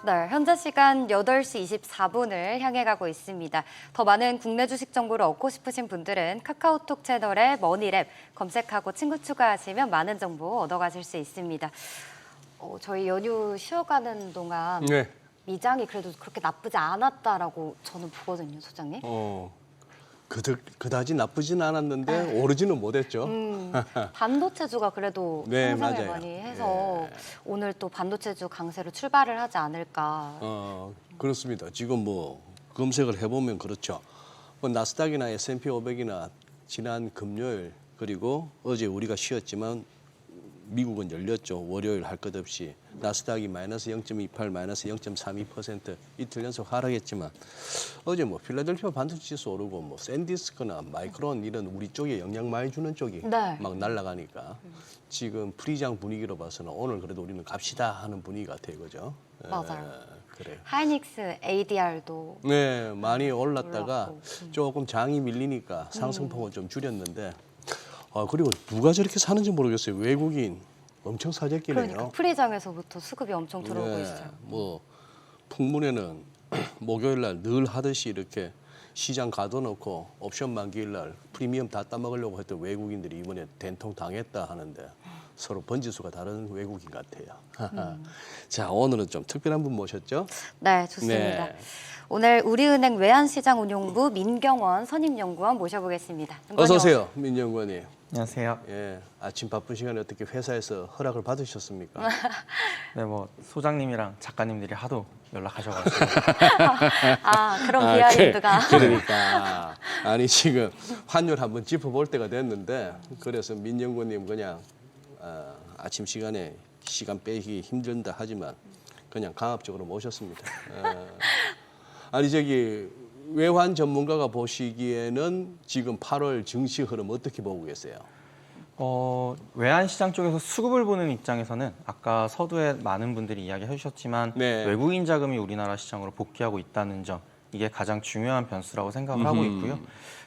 네, 현재 시간 8시 24분을 향해 가고 있습니다. 더 많은 국내 주식 정보를 얻고 싶으신 분들은 카카오톡 채널에 머니랩 검색하고 친구 추가하시면 많은 정보 얻어가실 수 있습니다. 저희 연휴 쉬어가는 동안 네. 미장이 그래도 그렇게 나쁘지 않았다라고 저는 보거든요, 소장님. 그다지 나쁘진 않았는데 오르지는 못했죠. 반도체주가 그래도 네, 상승을 맞아요. 많이 해서 오늘 또 반도체주 강세로 출발을 하지 않을까. 그렇습니다. 지금 뭐 검색을 해보면 그렇죠. 뭐 나스닥이나 S&P 500이나 지난 금요일 그리고 어제 우리가 쉬었지만 미국은 열렸죠. 월요일 할 것 없이 나스닥이 마이너스 0.28, 마이너스 0.32% 이틀 연속 하락했지만 어제 뭐 필라델피아 반도체 지수 오르고 뭐 샌디스크나 마이크론 이런 우리 쪽에 영향 많이 주는 쪽이 네. 막 날아가니까 지금 프리장 분위기로 봐서는 오늘 그래도 우리는 갑시다 하는 분위기 같아요, 그죠? 맞아요. 그래요. 하이닉스 ADR도 네, 많이 올랐다가 올랐고. 조금 장이 밀리니까 상승폭은 좀 줄였는데 그리고 누가 저렇게 사는지 모르겠어요. 외국인 엄청 사재끼네요. 그러니까 프리장에서부터 수급이 엄청 들어오고 있어요. 뭐 풍문에는 목요일 날 늘 하듯이 이렇게 시장 가둬놓고 옵션 만기일 날 프리미엄 다 따먹으려고 했던 외국인들이 이번에 된통 당했다 하는데 서로 번지수가 다른 외국인 같아요. 자, 오늘은 좀 특별한 분 모셨죠? 네, 좋습니다. 네. 오늘 우리은행 외환시장운용부 민경원 선임연구원 모셔보겠습니다. 어서 오세요, 민정관님. 안녕하세요. 예, 아침 바쁜 시간에 어떻게 회사에서 허락을 받으셨습니까? 네, 뭐 소장님이랑 작가님들이 하도 연락하셔가지고 그런 비하인드가. 그러니까 아니 지금 환율 한번 짚어볼 때가 됐는데 그래서 민정관님 그냥 아침 시간에 시간 빼기 힘들다 하지만 그냥 강압적으로 모셨습니다. 아니 저기 외환 전문가가 보시기에는 지금 8월 증시 흐름 어떻게 보고 계세요? 외환시장 쪽에서 수급을 보는 입장에서는 아까 서두에 많은 분들이 이야기해 주셨지만 네. 외국인 자금이 우리나라 시장으로 복귀하고 있다는 점 이게 가장 중요한 변수라고 생각을 하고 있고요.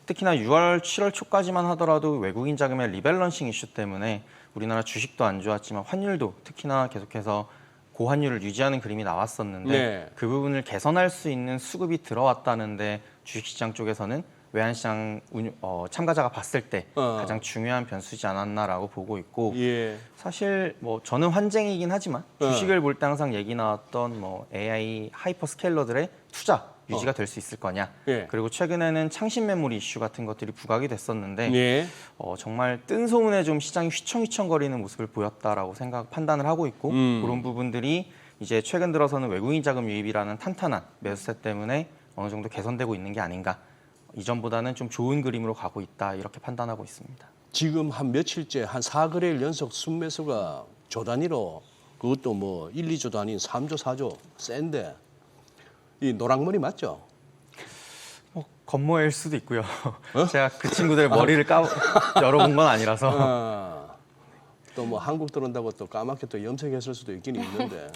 특히나 6월, 7월 초까지만 하더라도 외국인 자금의 리밸런싱 이슈 때문에 우리나라 주식도 안 좋았지만 환율도 특히나 계속해서 고환율을 유지하는 그림이 나왔었는데 네. 그 부분을 개선할 수 있는 수급이 들어왔다는데 주식시장 쪽에서는 외환시장 참가자가 봤을 때 가장 중요한 변수지 않았나라고 보고 있고 예. 사실 뭐 저는 환쟁이긴 하지만 주식을 볼 때 항상 얘기 나왔던 뭐 AI 하이퍼스케일러들의 투자 유지가 될 수 있을 거냐. 예. 그리고 최근에는 창신 메모리 이슈 같은 것들이 부각이 됐었는데 예. 정말 뜬 소문에 좀 시장이 휘청휘청거리는 모습을 보였다라고 판단을 하고 있고 그런 부분들이 이제 최근 들어서는 외국인 자금 유입이라는 탄탄한 매수세 때문에 어느 정도 개선되고 있는 게 아닌가. 이전보다는 좀 좋은 그림으로 가고 있다 이렇게 판단하고 있습니다. 지금 한 며칠째 한 4거래일 연속 순매수가 조 단위로 그것도 뭐 1, 2조 단위 3조, 4조 센데 이 노랑머리 맞죠? 겉모일 수도 있고요. 제가 그 친구들 머리를 열어본 건 아니라서. 또 뭐 한국 들어온다고 또 까맣게 또 염색했을 수도 있긴 있는데.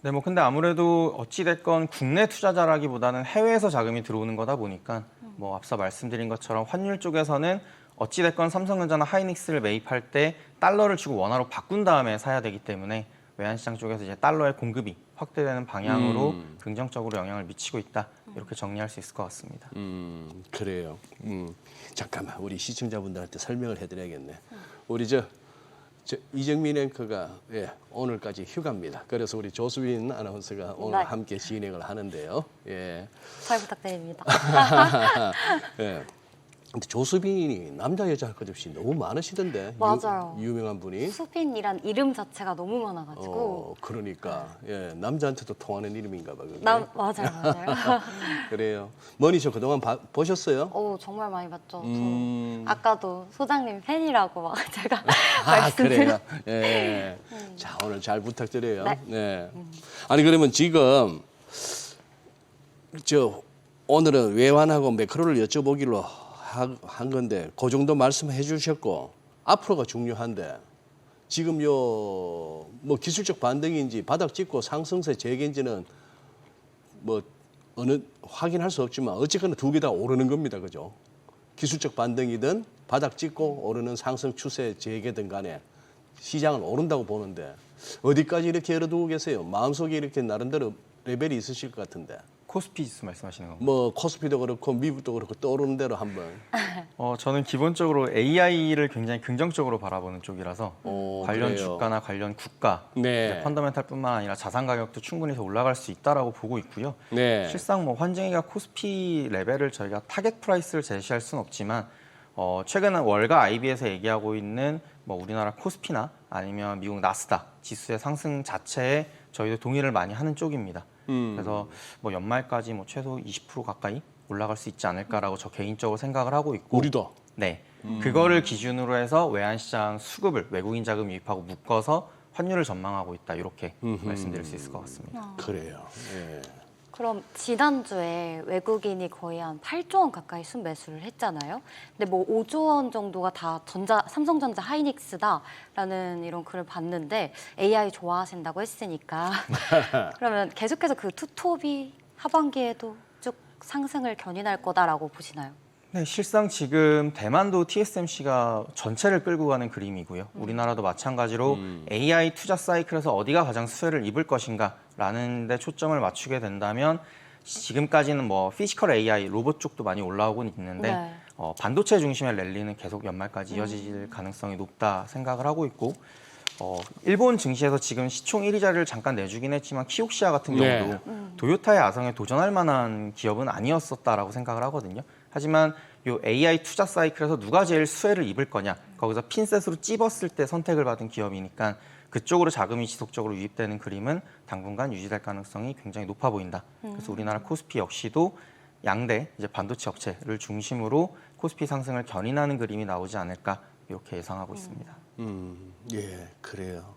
네, 뭐 근데 아무래도 어찌됐건 국내 투자자라기보다는 해외에서 자금이 들어오는 거다 보니까 뭐 앞서 말씀드린 것처럼 환율 쪽에서는 어찌됐건 삼성전자나 하이닉스를 매입할 때 달러를 주고 원화로 바꾼 다음에 사야 되기 때문에 외환시장 쪽에서 이제 달러의 공급이 확대되는 방향으로 긍정적으로 영향을 미치고 있다 이렇게 정리할 수 있을 것 같습니다. 그래요. 잠깐만 우리 시청자분들한테 설명을 해드려야겠네. 우리 이정민 앵커가 오늘까지 휴가입니다. 그래서 우리 조수빈 아나운서가 오늘 네. 함께 진행을 하는데요. 예. 잘 부탁드립니다. 예. 근데 조수빈이 남자 여자 할 것 없이 너무 많으시던데. 맞아요. 유명한 분이. 수빈이란 이름 자체가 너무 많아가지고. 그러니까 남자한테도 통하는 이름인가 봐. 그게. 맞아요. 그래요. 머니쇼 그동안 보셨어요? 정말 많이 봤죠. 저 아까도 소장님 팬이라고 막 제가 그래요. 예. 자, 오늘 잘 부탁드려요. 네. 네. 아니 그러면 지금 오늘은 외환하고 매크로를 여쭤보기로 한 건데 그 정도 말씀해 주셨고 앞으로가 중요한데 지금 뭐 기술적 반등인지 바닥 찍고 상승세 재개인지는 뭐 확인할 수 없지만 어쨌거나 두 개 다 오르는 겁니다. 그죠? 기술적 반등이든 바닥 찍고 오르는 상승 추세 재개든 간에 시장은 오른다고 보는데 어디까지 이렇게 열어두고 계세요? 마음속에 이렇게 나름대로 레벨이 있으실 것 같은데. 코스피 지수 말씀하시는 건가요? 뭐 코스피도 그렇고 미국도 그렇고 떠오르는 대로 한번. 저는 기본적으로 AI를 굉장히 긍정적으로 바라보는 쪽이라서 관련 그래요. 주가나 관련 국가, 네. 펀더멘탈뿐만 아니라 자산 가격도 충분히 더 올라갈 수 있다라고 보고 있고요. 네. 실상 뭐 환쟁이가 코스피 레벨을 저희가 타겟 프라이스를 제시할 수는 없지만 최근 월가 IB에서 얘기하고 있는 뭐 우리나라 코스피나 아니면 미국 나스닥 지수의 상승 자체에 저희도 동의를 많이 하는 쪽입니다. 그래서 뭐 연말까지 뭐 최소 20% 가까이 올라갈 수 있지 않을까라고 저 개인적으로 생각을 하고 있고 우리도. 네. 그거를 기준으로 해서 외환시장 수급을 외국인 자금 유입하고 묶어서 환율을 전망하고 있다. 이렇게 말씀드릴 수 있을 것 같습니다. 그래요. 예. 그럼 지난주에 외국인이 거의 한 8조 원 가까이 순매수를 했잖아요. 근데 뭐 5조 원 정도가 다 삼성전자 하이닉스다라는 이런 글을 봤는데 AI 좋아하신다고 했으니까 그러면 계속해서 그 투톱이 하반기에도 쭉 상승을 견인할 거다라고 보시나요? 네, 실상 지금 대만도 TSMC가 전체를 끌고 가는 그림이고요. 우리나라도 마찬가지로 AI 투자 사이클에서 어디가 가장 수혜를 입을 것인가라는 데 초점을 맞추게 된다면 지금까지는 뭐 피지컬 AI, 로봇 쪽도 많이 올라오고 있는데 네. 반도체 중심의 랠리는 계속 연말까지 이어질 가능성이 높다 생각을 하고 있고 일본 증시에서 지금 시총 1위 자리를 잠깐 내주긴 했지만 키옥시아 같은 네. 경우도 토요타의 아성에 도전할 만한 기업은 아니었었다라고 생각을 하거든요. 하지만 이 AI 투자 사이클에서 누가 제일 수혜를 입을 거냐 거기서 핀셋으로 찝었을 때 선택을 받은 기업이니까 그쪽으로 자금이 지속적으로 유입되는 그림은 당분간 유지될 가능성이 굉장히 높아 보인다. 그래서 우리나라 코스피 역시도 양대 이제 반도체 업체를 중심으로 코스피 상승을 견인하는 그림이 나오지 않을까 이렇게 예상하고 있습니다. 예, 그래요.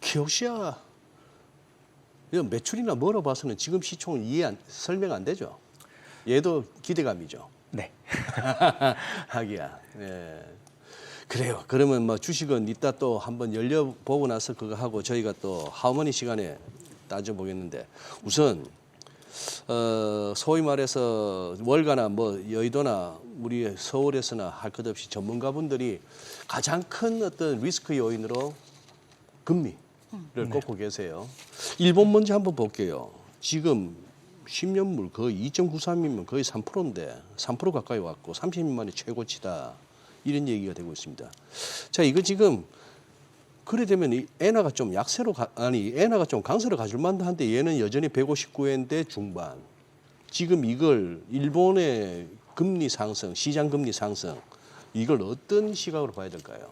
키옥시아 이거 매출이나 뭐로 봐서는 지금 시총은 설명 안 되죠. 얘도 기대감이죠. 네. 하기야. 예. 그래요. 그러면 뭐 주식은 이따 또 한번 열려보고 나서 그거 하고 저희가 또 하모니 시간에 따져보겠는데 우선 소위 말해서 월가나 뭐 여의도나 우리 서울에서나 할 것 없이 전문가분들이 가장 큰 어떤 리스크 요인으로 금리를 꼽고 계세요. 일본 먼저 한번 볼게요. 지금 10년물 거의 2.93이면 거의 3%인데 3% 가까이 왔고 30년 만에 최고치다. 이런 얘기가 되고 있습니다. 자, 이거 지금 그래 되면 이 엔화가 좀 엔화가 좀 강세로 가줄 만한데 얘는 여전히 159엔대 중반. 지금 이걸 일본의 금리 상승, 시장 금리 상승 이걸 어떤 시각으로 봐야 될까요?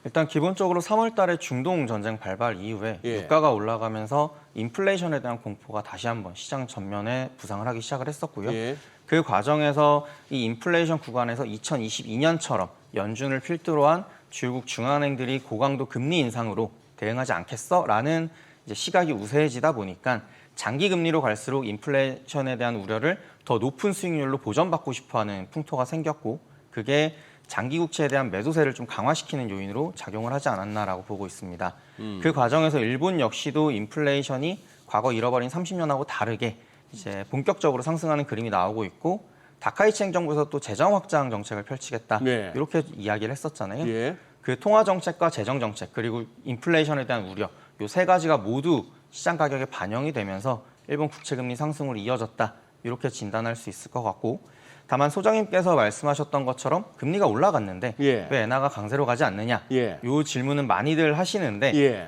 일단 기본적으로 3월 달에 중동 전쟁 발발 이후에 예. 유가가 올라가면서 인플레이션에 대한 공포가 다시 한번 시장 전면에 부상을 하기 시작을 했었고요. 예. 그 과정에서 이 인플레이션 구간에서 2022년처럼 연준을 필두로 한 주요국 중앙은행들이 고강도 금리 인상으로 대응하지 않겠어라는 이제 시각이 우세해지다 보니까 장기 금리로 갈수록 인플레이션에 대한 우려를 더 높은 수익률로 보전받고 싶어하는 풍토가 생겼고 그게 장기 국채에 대한 매도세를 좀 강화시키는 요인으로 작용을 하지 않았나라고 보고 있습니다. 그 과정에서 일본 역시도 인플레이션이 과거 잃어버린 30년하고 다르게 이제 본격적으로 상승하는 그림이 나오고 있고 다카이치 행정부에서 또 재정 확장 정책을 펼치겠다 네. 이렇게 이야기를 했었잖아요. 예. 그 통화 정책과 재정 정책 그리고 인플레이션에 대한 우려 이 세 가지가 모두 시장 가격에 반영이 되면서 일본 국채 금리 상승으로 이어졌다 이렇게 진단할 수 있을 것 같고 다만 소장님께서 말씀하셨던 것처럼 금리가 올라갔는데 예. 왜 엔화가 강세로 가지 않느냐 예. 이 질문은 많이들 하시는데 예.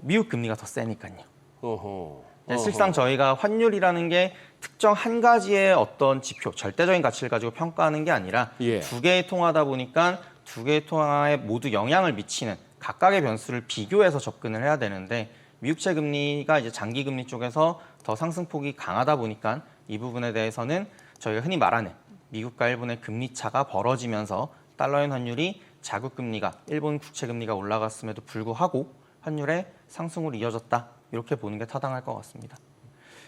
미국 금리가 더 세니까요. 어허. 네, 실상 저희가 환율이라는 게 특정 한 가지의 어떤 지표, 절대적인 가치를 가지고 평가하는 게 아니라 예. 두 개의 통화다 보니까 두 개의 통화에 모두 영향을 미치는 각각의 변수를 비교해서 접근을 해야 되는데 미국채 금리가 이제 장기 금리 쪽에서 더 상승폭이 강하다 보니까 이 부분에 대해서는 저희가 흔히 말하는 미국과 일본의 금리 차가 벌어지면서 달러엔 환율이 자국 금리가 일본 국채 금리가 올라갔음에도 불구하고 환율의 상승으로 이어졌다. 이렇게 보는 게 타당할 것 같습니다.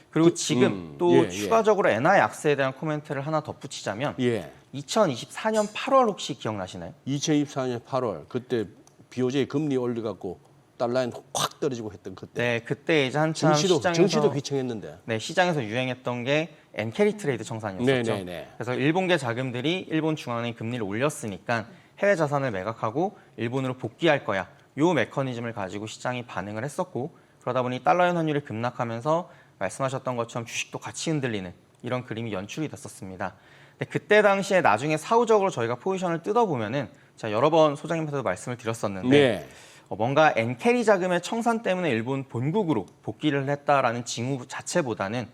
그리고 지금 또 예, 예. 추가적으로 엔화 약세에 대한 코멘트를 하나 덧붙이자면 예. 2024년 8월 혹시 기억나시나요? 2024년 8월 그때 BOJ 금리 올려갖고 달러엔 확 떨어지고 했던 그때. 네, 그때 이제 한참 정시도 휘청했는데. 네, 시장에서 유행했던 게 엔캐리 트레이드 청산이었었죠. 네네네. 그래서 일본계 자금들이 일본 중앙은행 금리를 올렸으니까 해외 자산을 매각하고 일본으로 복귀할 거야. 요 메커니즘을 가지고 시장이 반응을 했었고 그러다 보니 달러엔 환율이 급락하면서 말씀하셨던 것처럼 주식도 같이 흔들리는 이런 그림이 연출이 됐었습니다. 근데 그때 당시에 나중에 사후적으로 저희가 포지션을 뜯어보면은 제가 여러 번 소장님한테도 말씀을 드렸었는데 네. 뭔가 엔캐리 자금의 청산 때문에 일본 본국으로 복귀를 했다라는 징후 자체보다는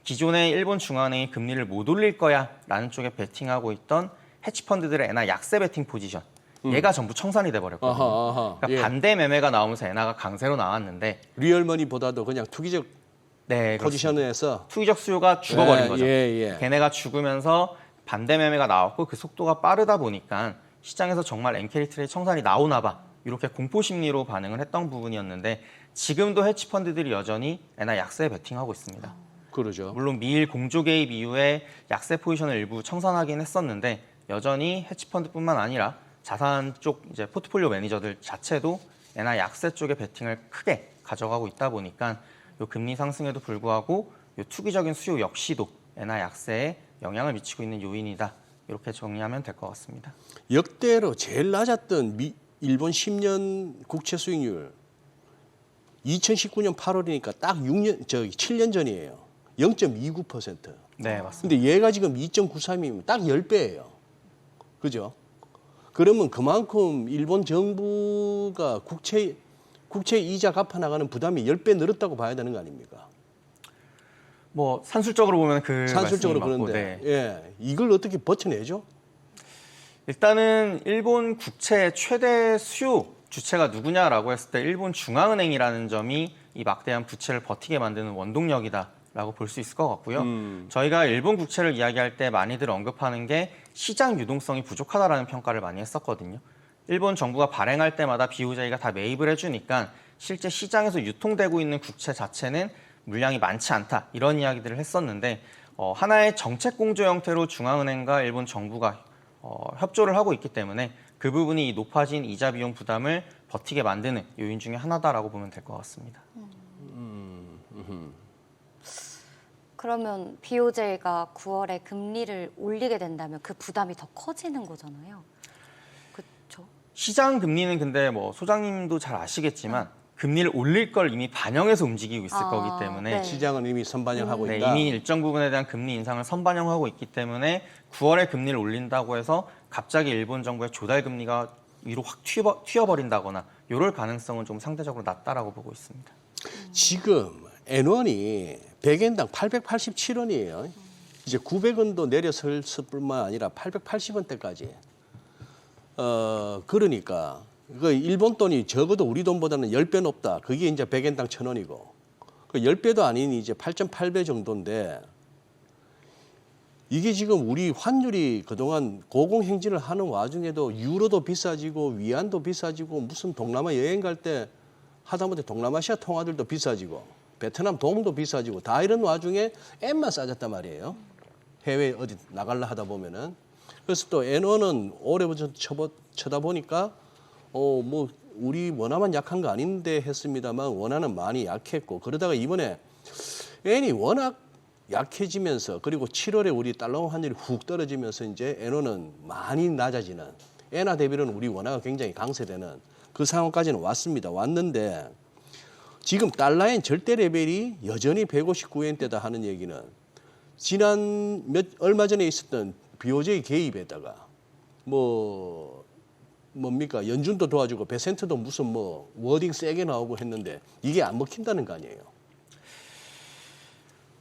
기존의 일본 중앙은행이 금리를 못 올릴 거야라는 쪽에 베팅하고 있던 헤지펀드들의 엔화 약세 베팅 포지션 얘가 전부 청산이 돼버렸거든요. 아하. 그러니까 예. 반대 매매가 나오면서 엔화가 강세로 나왔는데 리얼머니보다도 그냥 투기적 네, 그렇습니다. 포지션에서 투기적 수요가 죽어버린 예, 거죠. 예, 예. 걔네가 죽으면서 반대 매매가 나왔고 그 속도가 빠르다 보니까 시장에서 정말 엔캐리 트레이 청산이 나오나 봐. 이렇게 공포 심리로 반응을 했던 부분이었는데 지금도 헤지펀드들이 여전히 엔화 약세에 베팅하고 있습니다. 그러죠. 물론 미일 공조 개입 이후에 약세 포지션을 일부 청산하긴 했었는데 여전히 헤지펀드뿐만 아니라 자산 쪽 이제 포트폴리오 매니저들 자체도 엔화 약세 쪽에 베팅을 크게 가져가고 있다 보니까 요 금리 상승에도 불구하고 요 투기적인 수요 역시도 엔화 약세에 영향을 미치고 있는 요인이다. 이렇게 정리하면 될 것 같습니다. 역대로 제일 낮았던 일본 10년 국채 수익률 2019년 8월이니까 딱 7년 전이에요. 0.29%. 네, 맞습니다. 근데 얘가 지금 2.93이면 딱 10배예요. 그죠? 그러면 그만큼 일본 정부가 국채 이자 갚아 나가는 부담이 10배 늘었다고 봐야 되는 거 아닙니까? 뭐 산술적으로 보면 그 산술적으로 말씀이 맞고, 그런데 네. 예, 이걸 어떻게 버텨내죠? 일단은 일본 국채 최대 수요 주체가 누구냐라고 했을 때 일본 중앙은행이라는 점이 이 막대한 부채를 버티게 만드는 원동력이다라고 볼 수 있을 것 같고요. 저희가 일본 국채를 이야기할 때 많이들 언급하는 게 시장 유동성이 부족하다라는 평가를 많이 했었거든요. 일본 정부가 발행할 때마다 비호자기가 다 매입을 해주니까 실제 시장에서 유통되고 있는 국채 자체는 물량이 많지 않다 이런 이야기들을 했었는데 하나의 정책 공조 형태로 중앙은행과 일본 정부가 협조를 하고 있기 때문에 그 부분이 높아진 이자 비용 부담을 버티게 만드는 요인 중에 하나다라고 보면 될 것 같습니다. 그러면 BOJ가 9월에 금리를 올리게 된다면 그 부담이 더 커지는 거잖아요. 그렇죠? 시장 금리는 근데 뭐 소장님도 잘 아시겠지만 금리를 올릴 걸 이미 반영해서 움직이고 있을 거기 때문에 네. 시장은 이미 선반영하고 네, 있다. 이미 일정 부분에 대한 금리 인상을 선반영하고 있기 때문에 9월에 금리를 올린다고 해서 갑자기 일본 정부의 조달 금리가 위로 확 튀어버린다거나 이럴 가능성은 좀 상대적으로 낮다라고 보고 있습니다. 지금 N1이 100엔당 887원이에요. 이제 900원도 내려설 뿐만 아니라 880원대까지. 그러니까 그 일본 돈이 적어도 우리 돈보다는 10배 높다. 그게 이제 100엔당 1,000원이고. 그 10배도 아닌 이제 8.8배 정도인데 이게 지금 우리 환율이 그동안 고공행진을 하는 와중에도 유로도 비싸지고 위안도 비싸지고 무슨 동남아 여행 갈 때 하다못해 동남아시아 통화들도 비싸지고 베트남 동도 비싸지고 다 이런 와중에 엔만 싸졌단 말이에요. 해외 어디 나갈라 하다 보면은. 그래서 또 N1은 오래부터 쳐다보니까 뭐 우리 원화만 약한 거 아닌데 했습니다만 원화는 많이 약했고 그러다가 이번에 엔이 워낙 약해지면서 그리고 7월에 우리 달러 환율이 훅 떨어지면서 이제 엔화는 많이 낮아지는 엔화 대비로는 우리 원화가 굉장히 강세되는 그 상황까지는 왔는데 지금 달러엔 절대 레벨이 여전히 159엔대다 하는 얘기는 지난 얼마 전에 있었던 BOJ 개입에다가 뭡니까 연준도 도와주고 베센트도 무슨 워딩 세게 나오고 했는데 이게 안 먹힌다는 거 아니에요?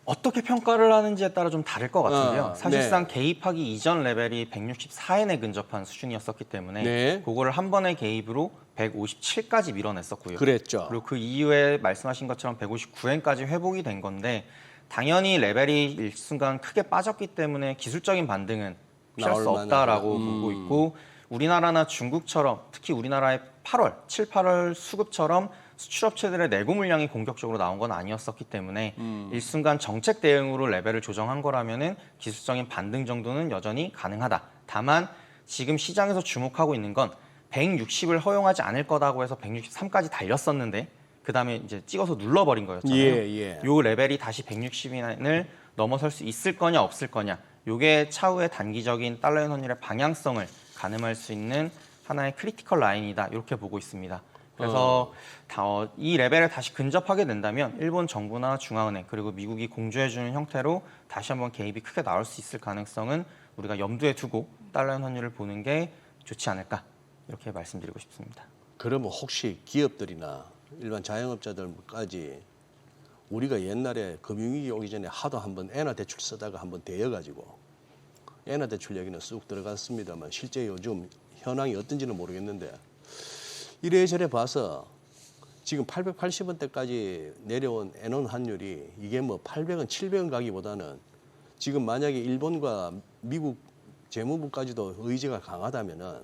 어떻게 평가를 하는지에 따라 좀 다를 것 같은데요. 사실상 네. 개입하기 이전 레벨이 164엔에 근접한 수준이었었기 때문에 네. 그거를 한 번의 개입으로 157까지 밀어냈었고요. 그랬죠. 그리고 그 이후에 말씀하신 것처럼 159엔까지 회복이 된 건데 당연히 레벨이 일순간 크게 빠졌기 때문에 기술적인 반등은 피할 수 없다라고 보고 있고 우리나라나 중국처럼 특히 우리나라의 7, 8월 수급처럼 수출업체들의 내고 물량이 공격적으로 나온 건 아니었었기 때문에 일순간 정책 대응으로 레벨을 조정한 거라면은 기술적인 반등 정도는 여전히 가능하다. 다만 지금 시장에서 주목하고 있는 건 160을 허용하지 않을 거다고 해서 163까지 달렸었는데 그다음에 이제 찍어서 눌러버린 거였잖아요. 예. 요 레벨이 다시 160인을 넘어설 수 있을 거냐 없을 거냐. 요게 차후의 단기적인 달러엔 환율의 방향성을 가늠할 수 있는 하나의 크리티컬 라인이다. 이렇게 보고 있습니다. 그래서 이 레벨에 다시 근접하게 된다면 일본 정부나 중앙은행 그리고 미국이 공조해주는 형태로 다시 한번 개입이 크게 나올 수 있을 가능성은 우리가 염두에 두고 달러엔 환율을 보는 게 좋지 않을까 이렇게 말씀드리고 싶습니다. 그러면 혹시 기업들이나 일반 자영업자들까지 우리가 옛날에 금융위기 오기 전에 하도 한번 엔화 대출 쓰다가 한번 데여가지고 엔화 대출 얘기는 쑥 들어갔습니다만 실제 요즘 현황이 어떤지는 모르겠는데 이래저래 봐서 지금 880원대까지 내려온 엔원 환율이 이게 뭐 800원, 700원 가기보다는 지금 만약에 일본과 미국 재무부까지도 의지가 강하다면은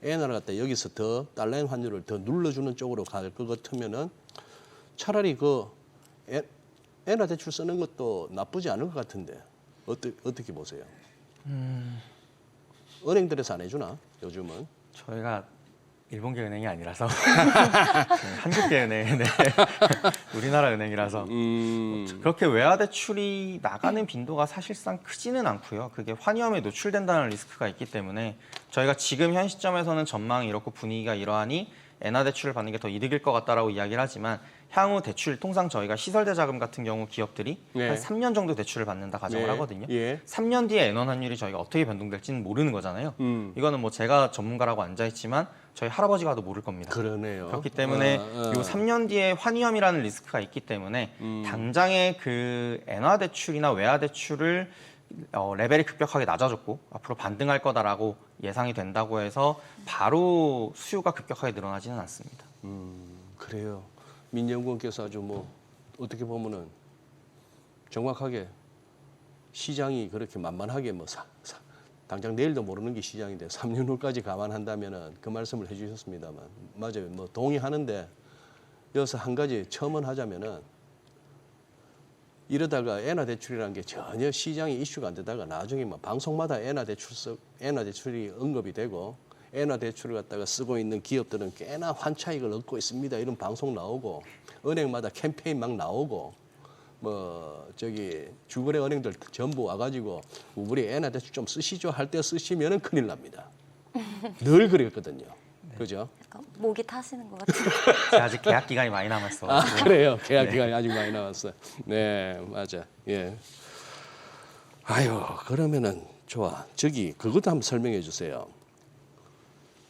엔화를 갖다 여기서 더 달러엔 환율을 더 눌러주는 쪽으로 갈 것 같으면은 차라리 그 엔화 대출 쓰는 것도 나쁘지 않을 것 같은데 어떻게 보세요? 은행들에서 안 해주나 요즘은? 저희가 일본계 은행이 아니라서 한국계 은행, 네. 우리나라 은행이라서 그렇게 외화 대출이 나가는 빈도가 사실상 크지는 않고요. 그게 환위험에 노출된다는 리스크가 있기 때문에 저희가 지금 현 시점에서는 전망이 이렇고 분위기가 이러하니 엔화 대출을 받는 게 더 이득일 것 같다라고 이야기를 하지만 향후 대출 통상 저희가 시설대 자금 같은 경우 기업들이 네. 한 3년 정도 대출을 받는다 가정을 네. 하거든요. 예. 3년 뒤에 엔원 환율이 저희가 어떻게 변동될지는 모르는 거잖아요. 이거는 뭐 제가 전문가라고 앉아 있지만 저희 할아버지가도 모를 겁니다. 그러네요. 그렇기 때문에 요 3년 뒤에 환위험이라는 리스크가 있기 때문에 당장의 그 엔화 대출이나 외화 대출을 레벨이 급격하게 낮아졌고 앞으로 반등할 거다라고 예상이 된다고 해서 바로 수요가 급격하게 늘어나지는 않습니다. 그래요. 민연구원께서 아주 뭐 어떻게 보면은 정확하게 시장이 그렇게 만만하게 뭐 당장 내일도 모르는 게 시장인데 3년 후까지 감안한다면은 그 말씀을 해주셨습니다만 맞아요. 뭐 동의하는데 여기서 한 가지 첨언하자면은 이러다가 엔화 대출이라는 게 전혀 시장이 이슈가 안 되다가 나중에 막 방송마다 엔화 대출이 언급이 되고 엔화 대출을 갖다가 쓰고 있는 기업들은 꽤나 환차익을 얻고 있습니다. 이런 방송 나오고 은행마다 캠페인 막 나오고 뭐 저기 주거래 은행들 전부 와가지고 우리 엔화 대출 좀 쓰시죠 할 때 쓰시면은 큰일 납니다. 늘 그랬거든요. 그죠? 약간 목이 타시는 것 같아요. 제가 아직 계약 기간이 많이 남았어. 아 그래요. 계약 기간이 아직 많이 남았어요. 네 맞아. 예. 아유 그러면은 좋아. 저기 그것도 한번 설명해 주세요.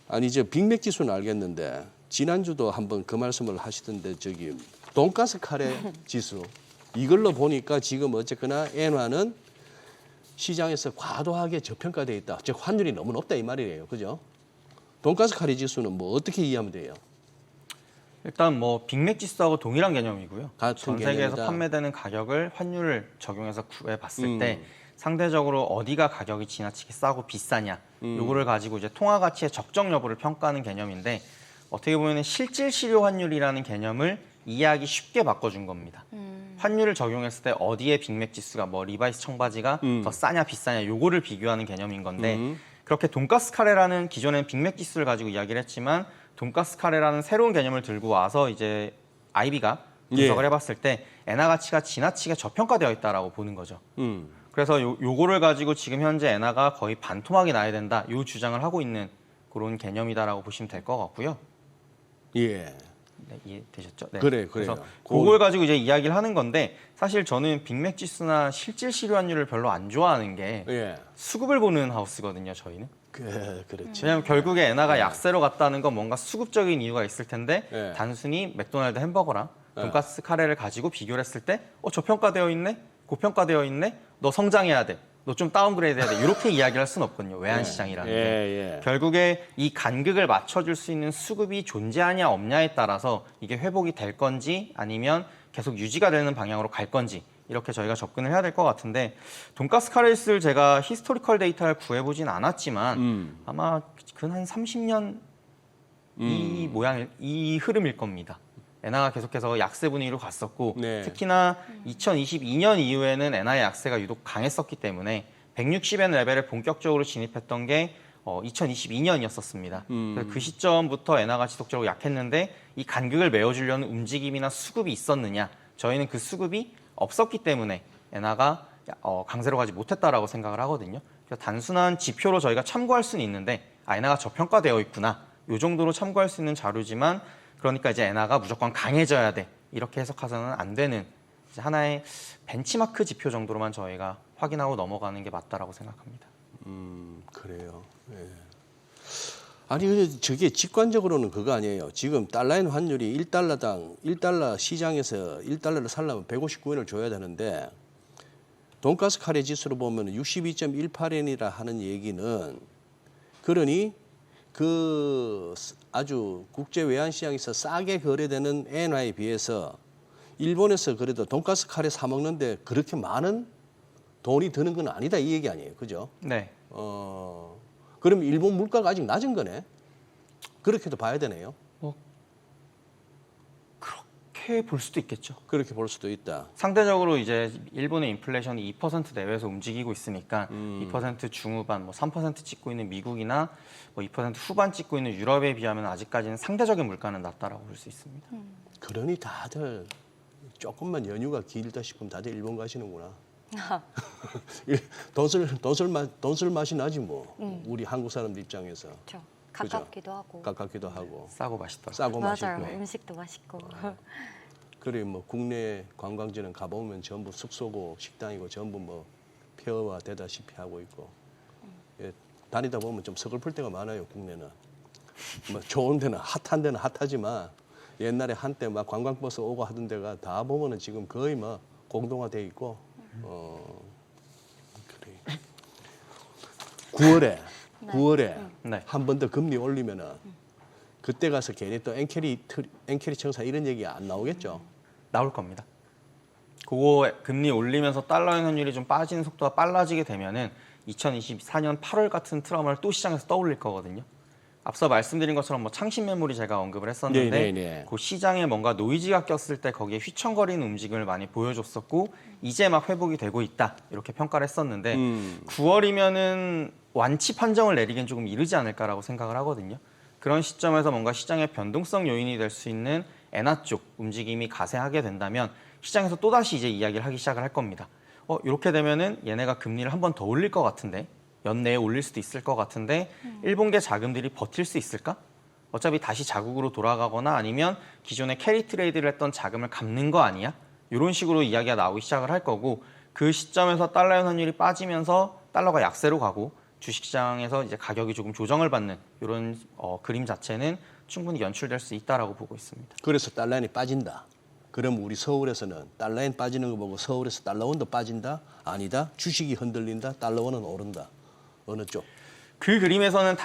아니 이제 빅맥 지수는 알겠는데 지난주도 한번 그 말씀을 하시던데 저기 돈가스 카레 지수 이걸로 보니까 지금 어쨌거나 엔화는 시장에서 과도하게 저평가돼 있다. 즉 환율이 너무 높다 이 말이에요. 그죠? 돈가스 카레 지수는 뭐 어떻게 이해하면 돼요? 일단 뭐 빅맥 지수하고 동일한 개념이고요. 같은 전 세계에서 개념이다. 판매되는 가격을 환율을 적용해서 구해봤을 때 상대적으로 어디가 가격이 지나치게 싸고 비싸냐 요거를 가지고 이제 통화 가치의 적정 여부를 평가하는 개념인데 어떻게 보면 실질 실효 환율이라는 개념을 이해하기 쉽게 바꿔준 겁니다. 환율을 적용했을 때 어디에 빅맥 지수가 뭐 리바이스 청바지가 더 싸냐 비싸냐 요거를 비교하는 개념인 건데 그렇게 돈가스 카레라는 기존엔 빅맥 지수를 가지고 이야기를 했지만 돈가스 카레라는 새로운 개념을 들고 와서 이제 아이비가 분석을 예. 해봤을 때 엔화 가치가 지나치게 저평가되어 있다라고 보는 거죠. 음. 그래서 요거를 가지고 지금 현재 엔화가 거의 반토막이 나야 된다 요 주장을 하고 있는 그런 개념이다라고 보시면 될 것 같고요. 예. 네, 이해되셨죠? 네. 그래요. 그래서 그걸 가지고 이제 이야기를 하는 건데 사실 저는 빅맥 지수나 실질 실효 환율을 별로 안 좋아하는 게 예. 수급을 보는 하우스거든요, 저희는. 그렇죠. 왜냐하면 결국에 엔화가 약세로 갔다는 건 뭔가 수급적인 이유가 있을 텐데 네. 단순히 맥도날드 햄버거랑 돈가스 카레를 가지고 비교를 했을 때 저평가되어 있네? 고평가되어 있네? 너 성장해야 돼. 너 좀 다운그레이드 해야 돼. 이렇게 이야기를 할 수는 없거든요. 외환시장이라는 게. 예. 결국에 이 간극을 맞춰줄 수 있는 수급이 존재하냐 없냐에 따라서 이게 회복이 될 건지 아니면 계속 유지가 되는 방향으로 갈 건지 이렇게 저희가 접근을 해야 될 것 같은데 돈가스 카레를 제가 히스토리컬 데이터를 구해보진 않았지만 아마 근 한 30년 이 모양, 이 흐름일 겁니다. 엔화가 계속해서 약세 분위기로 갔었고 네. 특히나 2022년 이후에는 엔화의 약세가 유독 강했었기 때문에 160엔 레벨에 본격적으로 진입했던 게 2022년이었었습니다. 그래서 그 시점부터 엔화가 지속적으로 약했는데 이 간극을 메워주려는 움직임이나 수급이 있었느냐 저희는 그 수급이 없었기 때문에 엔화가 강세로 가지 못했다라고 생각을 하거든요. 그래서 단순한 지표로 저희가 참고할 수는 있는데 엔화가 저평가되어 있구나 이 정도로 참고할 수 있는 자료지만 그러니까 이제 엔화가 무조건 강해져야 돼. 이렇게 해석해서는 안 되는 이제 하나의 벤치마크 지표 정도로만 저희가 확인하고 넘어가는 게 맞다라고 생각합니다. 그래요. 예. 아니 근데 저게 직관적으로는 그거 아니에요. 지금 달러엔 환율이 1달러당 1달러 시장에서 1달러를 살려면 159엔을 줘야 되는데 돈가스 카레 지수로 보면 62.18엔이라 하는 얘기는 그러니 그 아주 국제 외환 시장에서 싸게 거래되는 엔화에 비해서 일본에서 그래도 돈가스 카레 사 먹는데 그렇게 많은 돈이 드는 건 아니다 이 얘기 아니에요. 그죠? 네. 그럼 일본 물가가 아직 낮은 거네. 그렇게도 봐야 되네요. 그렇게 볼 수도 있겠죠. 그렇게 볼 수도 있다. 상대적으로 이제 일본의 인플레이션이 2% 내외에서 움직이고 있으니까 2% 중후반, 뭐 3% 찍고 있는 미국이나 뭐 2% 후반 찍고 있는 유럽에 비하면 아직까지는 상대적인 물가는 낮다라고 볼 수 있습니다. 그러니 다들 조금만 연휴가 길다 싶으면 다들 일본 가시는구나. 돈쓸 맛이 나지 뭐. 우리 한국 사람들 입장에서. 그렇죠. 그죠? 가깝기도 하고. 가깝기도 하고. 싸고 맛있더라고요. 싸고 맞아요. 맛있고. 음식도 맛있고. 그래 뭐 국내 관광지는 가보면 전부 숙소고 식당이고 전부 뭐 폐허화 되다시피 하고 있고. 예, 다니다 보면 좀 서글플 때가 많아요. 국내는. 뭐 좋은 데는 핫한 데는 핫하지만 옛날에 한때 막 관광버스 오고 하던 데가 다 보면은 지금 거의 뭐 공동화돼 있고. 그래. 9월에 네. 한 번 더 금리 올리면은 그때 가서 괜히 또 엔캐리 청사 이런 얘기 안 나오겠죠. 나올 겁니다. 그거 금리 올리면서 달러의 환율이 좀 빠지는 속도가 빨라지게 되면은 2024년 8월 같은 트라우마를 또 시장에서 떠올릴 거거든요. 앞서 말씀드린 것처럼 뭐 창신 메모리 제가 언급을 했었는데 네. 그 시장에 뭔가 노이즈가 꼈을 때 거기에 휘청거리는 움직임을 많이 보여줬었고 이제 막 회복이 되고 있다 이렇게 평가를 했었는데 9월이면은 완치 판정을 내리기엔 조금 이르지 않을까라고 생각을 하거든요. 그런 시점에서 뭔가 시장의 변동성 요인이 될 수 있는 엔화 쪽 움직임이 가세하게 된다면 시장에서 또다시 이제 이야기를 하기 시작을 할 겁니다. 이렇게 되면은 얘네가 금리를 한 번 더 올릴 것 같은데 연내에 올릴 수도 있을 것 같은데 일본계 자금들이 버틸 수 있을까? 어차피 다시 자국으로 돌아가거나 아니면 기존에 캐리 트레이드를 했던 자금을 갚는 거 아니야? 이런 식으로 이야기가 나오기 시작을 할 거고 그 시점에서 달러의 환율이 빠지면서 달러가 약세로 가고 주식시장에서 이제 가격이 조금 조정을 받는 이런 그림 자체는 충분히 연출될 수 있다라고 보고 있습니다. 그래서 달러엔이 빠진다. 그럼 우리 서울에서는 달러엔 빠지는 거 보고 서울에서 달러원도 빠진다? 아니다. 주식이 흔들린다. 달러원은 오른다. 어느 쪽? 그 그림에서는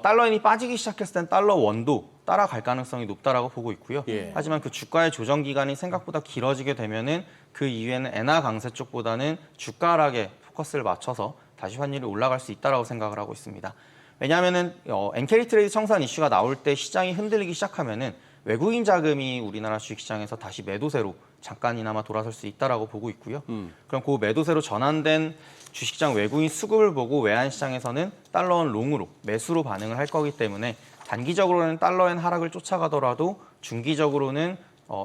달러엔이 빠지기 시작했을 땐 달러 원도 따라갈 가능성이 높다라고 보고 있고요. 예. 하지만 그 주가의 조정 기간이 생각보다 길어지게 되면은 그 이후에는 엔화 강세 쪽보다는 주가 하락에 포커스를 맞춰서 다시 환율이 올라갈 수 있다라고 생각을 하고 있습니다. 왜냐하면은 엔캐리 트레이드 청산 이슈가 나올 때 시장이 흔들리기 시작하면은 외국인 자금이 우리나라 주식시장에서 다시 매도세로 잠깐이나마 돌아설 수 있다라고 보고 있고요. 그럼 그 매도세로 전환된 주식시장 외국인 수급을 보고 외환시장에서는 달러원 롱으로 매수로 반응을 할 거기 때문에 단기적으로는 달러엔 하락을 쫓아가더라도 중기적으로는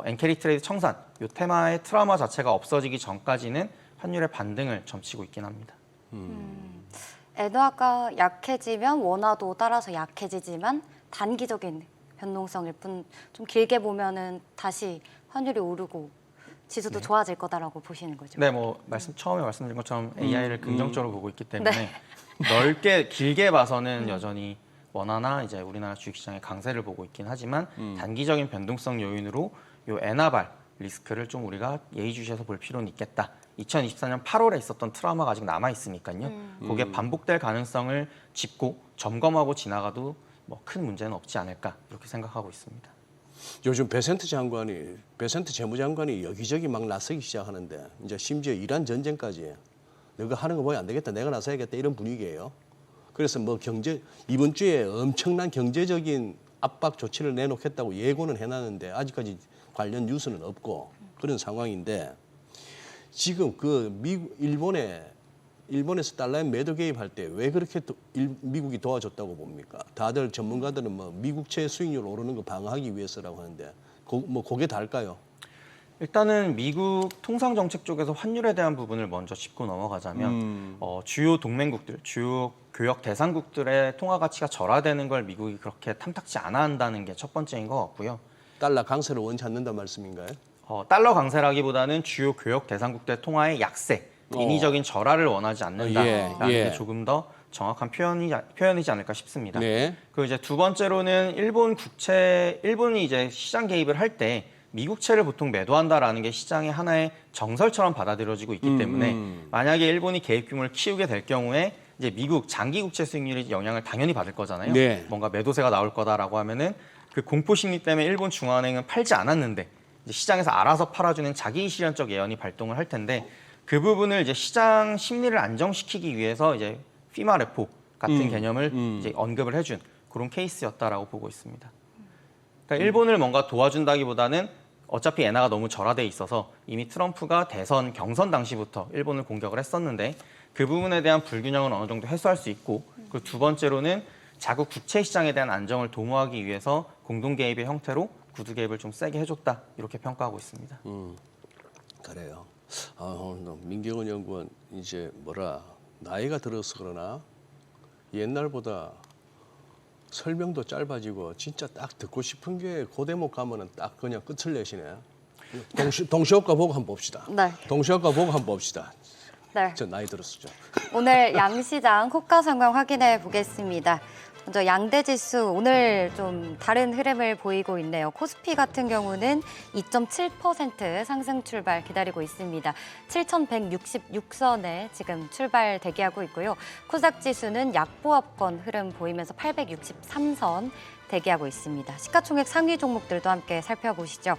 엔캐리 트레이드 청산 이 테마의 트라우마 자체가 없어지기 전까지는 환율의 반등을 점치고 있긴 합니다. 엔화가 약해지면 원화도 따라서 약해지지만 단기적인 변동성일 뿐 좀 길게 보면은 다시 환율이 오르고 지수도 좋아질 거다라고 보시는 거죠. 네, 뭐 처음에 말씀드린 것처럼 AI를 긍정적으로 보고 있기 때문에 네. 넓게 길게 봐서는 여전히 원화나 이제 우리나라 주식시장의 강세를 보고 있긴 하지만 단기적인 변동성 요인으로 요 엔화발 리스크를 좀 우리가 예의주시해서 볼 필요는 있겠다. 2024년 8월에 있었던 트라우마가 아직 남아 있으니까요. 그게 반복될 가능성을 짚고 점검하고 지나가도 뭐 큰 문제는 없지 않을까 이렇게 생각하고 있습니다. 요즘 베센트 재무장관이 여기저기 막 나서기 시작하는데 이제 심지어 이란 전쟁까지 너가 하는 거 보면 안 되겠다. 내가 나서야겠다. 이런 분위기예요. 그래서 뭐 이번 주에 엄청난 경제적인 압박 조치를 내놓겠다고 예고는 해놨는데 아직까지 관련 뉴스는 없고 그런 상황인데 지금 일본에서 달러엔 매도 개입할 때 왜 그렇게 미국이 도와줬다고 봅니까? 다들 전문가들은 뭐 미국채 수익률 오르는 거 방어하기 위해서라고 하는데 그게 다일까요? 일단은 미국 통상 정책 쪽에서 환율에 대한 부분을 먼저 짚고 넘어가자면 주요 동맹국들, 주요 교역 대상국들의 통화 가치가 절하되는 걸 미국이 그렇게 탐탁지 않아 한다는 게 첫 번째인 것 같고요. 달러 강세를 원치 않는다는 말씀인가요? 달러 강세라기보다는 주요 교역 대상국들 통화의 약세, 인위적인 절하를 원하지 않는다라는 예. 게 조금 더 정확한 표현이지 않을까 싶습니다. 네. 그리고 이제 두 번째로는 일본이 이제 시장 개입을 할 때 미국채를 보통 매도한다라는 게 시장의 하나의 정설처럼 받아들여지고 있기 때문에 만약에 일본이 개입 규모를 키우게 될 경우에 이제 미국 장기 국채 수익률이 영향을 당연히 받을 거잖아요. 네. 뭔가 매도세가 나올 거다라고 하면은 그 공포 심리 때문에 일본 중앙은행은 팔지 않았는데 이제 시장에서 알아서 팔아주는 자기 실현적 예언이 발동을 할 텐데 그 부분을 이제 시장 심리를 안정시키기 위해서 이제 피마 레포 같은 개념을 이제 언급을 해준 그런 케이스였다라고 보고 있습니다. 그러니까 일본을 뭔가 도와준다기보다는 어차피 엔화가 너무 절하돼 있어서 이미 트럼프가 대선 경선 당시부터 일본을 공격을 했었는데 그 부분에 대한 불균형은 어느 정도 해소할 수 있고 그리고 두 번째로는 자국 부채 시장에 대한 안정을 도모하기 위해서 공동 개입의 형태로 구두 개입을 좀 세게 해줬다 이렇게 평가하고 있습니다. 그래요. 민경훈 연구원 이제 나이가 들어서 그러나 옛날보다 설명도 짧아지고 진짜 딱 듣고 싶은 게 그 대목 가면은 딱 그냥 끝을 내시네. 동시효과 보고 한번 봅시다. 네. 동시효과 보고 한번 봅시다. 네. 저 나이 들었었죠. 오늘 양시장 호가 상황 확인해 보겠습니다. 먼저 양대 지수 오늘 좀 다른 흐름을 보이고 있네요. 코스피 같은 경우는 2.7% 상승 출발 기다리고 있습니다. 7,166선에 지금 출발 대기하고 있고요. 코스닥 지수는 약보합권 흐름 보이면서 863선 대기하고 있습니다. 시가총액 상위 종목들도 함께 살펴보시죠.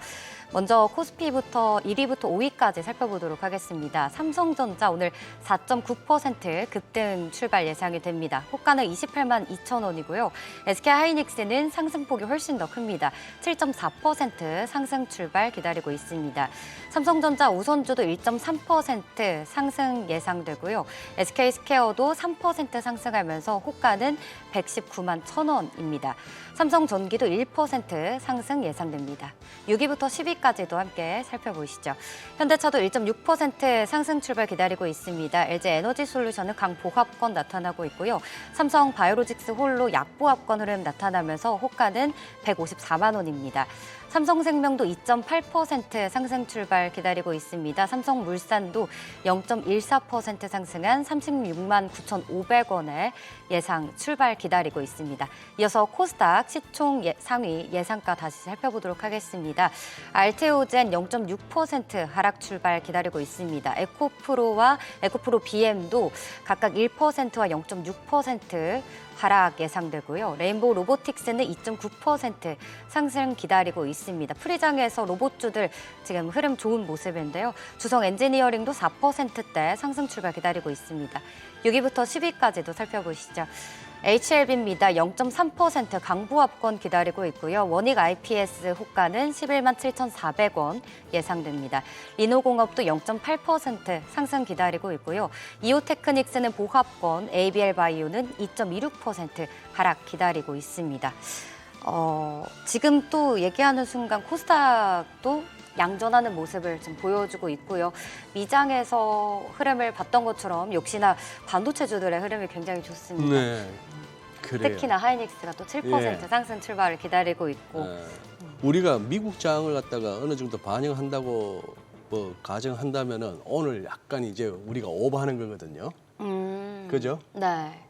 먼저 코스피부터 1위부터 5위까지 살펴보도록 하겠습니다. 삼성전자 오늘 4.9% 급등 출발 예상이 됩니다. 호가는 28만 2천 원이고요. SK하이닉스는 상승폭이 훨씬 더 큽니다. 7.4% 상승 출발 기다리고 있습니다. 삼성전자 우선주도 1.3% 상승 예상되고요. SK스퀘어도 3% 상승하면서 호가는 119만 1천 원입니다. 삼성전기도 1% 상승 예상됩니다. 6위부터 10위까지도 함께 살펴보시죠. 현대차도 1.6% 상승 출발 기다리고 있습니다. LG에너지솔루션은 강보합권 나타나고 있고요. 삼성바이오로직스 홀로 약보합권 흐름 나타나면서 호가는 154만 원입니다. 삼성생명도 2.8% 상승 출발 기다리고 있습니다. 삼성물산도 0.14% 상승한 36만 9,500원에 예상 출발 기다리고 있습니다. 이어서 코스닥 시총 상위 예상가 다시 살펴보도록 하겠습니다. 알테오젠 0.6% 하락 출발 기다리고 있습니다. 에코프로 BM도 각각 1%와 0.6% 하락 예상되고요. 레인보우 로보틱스는 2.9% 상승 기다리고 있습니다. 프리장에서 로봇주들 지금 흐름 좋은 모습인데요. 주성 엔지니어링도 4%대 상승 출발 기다리고 있습니다. 6위부터 10위까지도 살펴보시죠. HLB입니다. 0.3% 강보합권 기다리고 있고요. 원익 IPS 호가는 11만 7,400원 예상됩니다. 리노공업도 0.8% 상승 기다리고 있고요. 이오테크닉스는 보합권, ABL바이오는 2.26% 하락 기다리고 있습니다. 지금 또 얘기하는 순간 코스닥도 양전하는 모습을 좀 보여주고 있고요. 미장에서 흐름을 봤던 것처럼 역시나 반도체주들의 흐름이 굉장히 좋습니다. 네, 그래요. 특히나 하이닉스가 또 7% 상승 출발을 기다리고 있고. 우리가 미국 장을 갖다가 어느 정도 반영한다고 가정한다면은 오늘 약간 이제 우리가 오버하는 거거든요. 그죠? 네.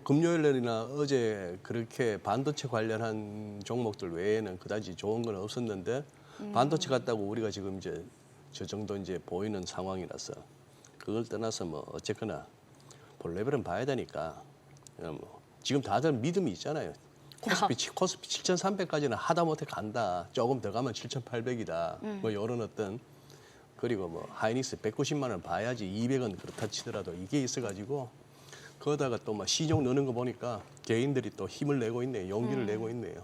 금요일날이나 어제 그렇게 반도체 관련한 종목들 외에는 그다지 좋은 건 없었는데 반도체 같다고 우리가 지금 이제 저 정도 이제 보이는 상황이라서 그걸 떠나서 어쨌거나 볼 레벨은 봐야 되니까 지금 다들 믿음이 있잖아요. 코스피 7,300까지는 하다못해 간다. 조금 더 가면 7,800이다. 이런 어떤 그리고 하이닉스 190만 원 봐야지 200은 그렇다 치더라도 이게 있어가지고 거기다가 또 시종 넣는 거 보니까 개인들이 또 힘을 내고 있네요. 용기를 내고 있네요.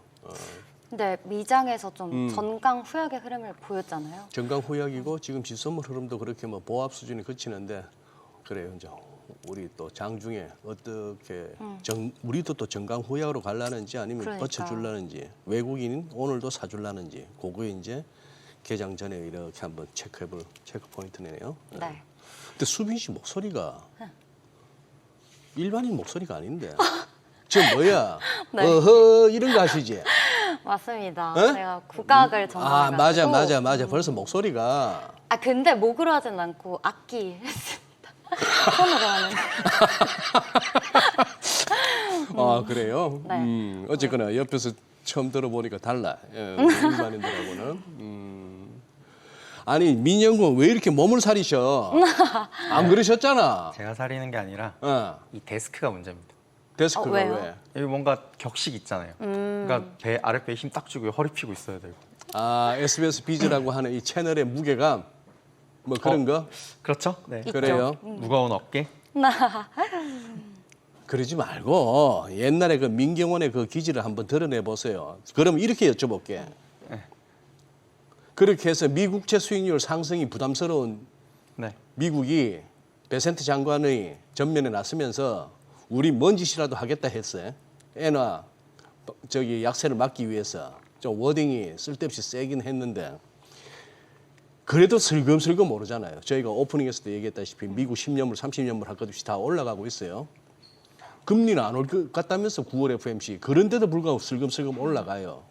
근데 미장에서 좀 전강 후약의 흐름을 보였잖아요. 전강 후약이고 지금 지선물 흐름도 그렇게 보합 수준이 그치는데 그래요. 이제 우리 또 장중에 어떻게 우리도 또 전강 후약으로 갈라는지 아니면 그러니까요. 버텨줄라는지 외국인 오늘도 사줄라는지 그거에 이제 개장 전에 이렇게 한번 체크해볼 체크 포인트네요. 네. 근데 수빈 씨 목소리가 일반인 목소리가 아닌데 저 뭐야? 네. 어허 이런 거 아시지? 맞습니다. 에? 제가 국악을 전공해가지고. 맞아. 벌써 목소리가. 근데 목으로 하진 않고 악기 했습니다. 손으로 하는. 그래요? 네. 어쨌거나 옆에서 처음 들어보니까 달라. 일반인들하고는. 아니 민영군 왜 이렇게 몸을 사리셔? 안 그러셨잖아. 제가 사리는 게 아니라 이 데스크가 문제입니다. 데스크가 왜요? 왜? 여기 뭔가 격식 있잖아요. 그러니까 아랫배에 힘 딱 주고 허리 펴고 있어야 되고. SBS 비즈라고 하는 이 채널의 무게감 뭐 그런 거? 그렇죠? 네. 그래요? 무거운 어깨. 그러지 말고 옛날에 그 민경원의 그 기질을 한번 드러내 보세요. 그럼 이렇게 여쭤볼게. 네. 그렇게 해서 미국채 수익률 상승이 부담스러운 네. 미국이 베센트 장관의 전면에 나서면서 우리 뭔 짓이라도 하겠다 했어요. 애나 저기 약세를 막기 위해서 좀 워딩이 쓸데없이 세긴 했는데 그래도 슬금슬금 오르잖아요. 저희가 오프닝에서도 얘기했다시피 미국 10년물, 30년물 할 것 없이 다 올라가고 있어요. 금리는 안 올 것 같다면서 9월 FOMC. 그런데도 불구하고 슬금슬금 올라가요.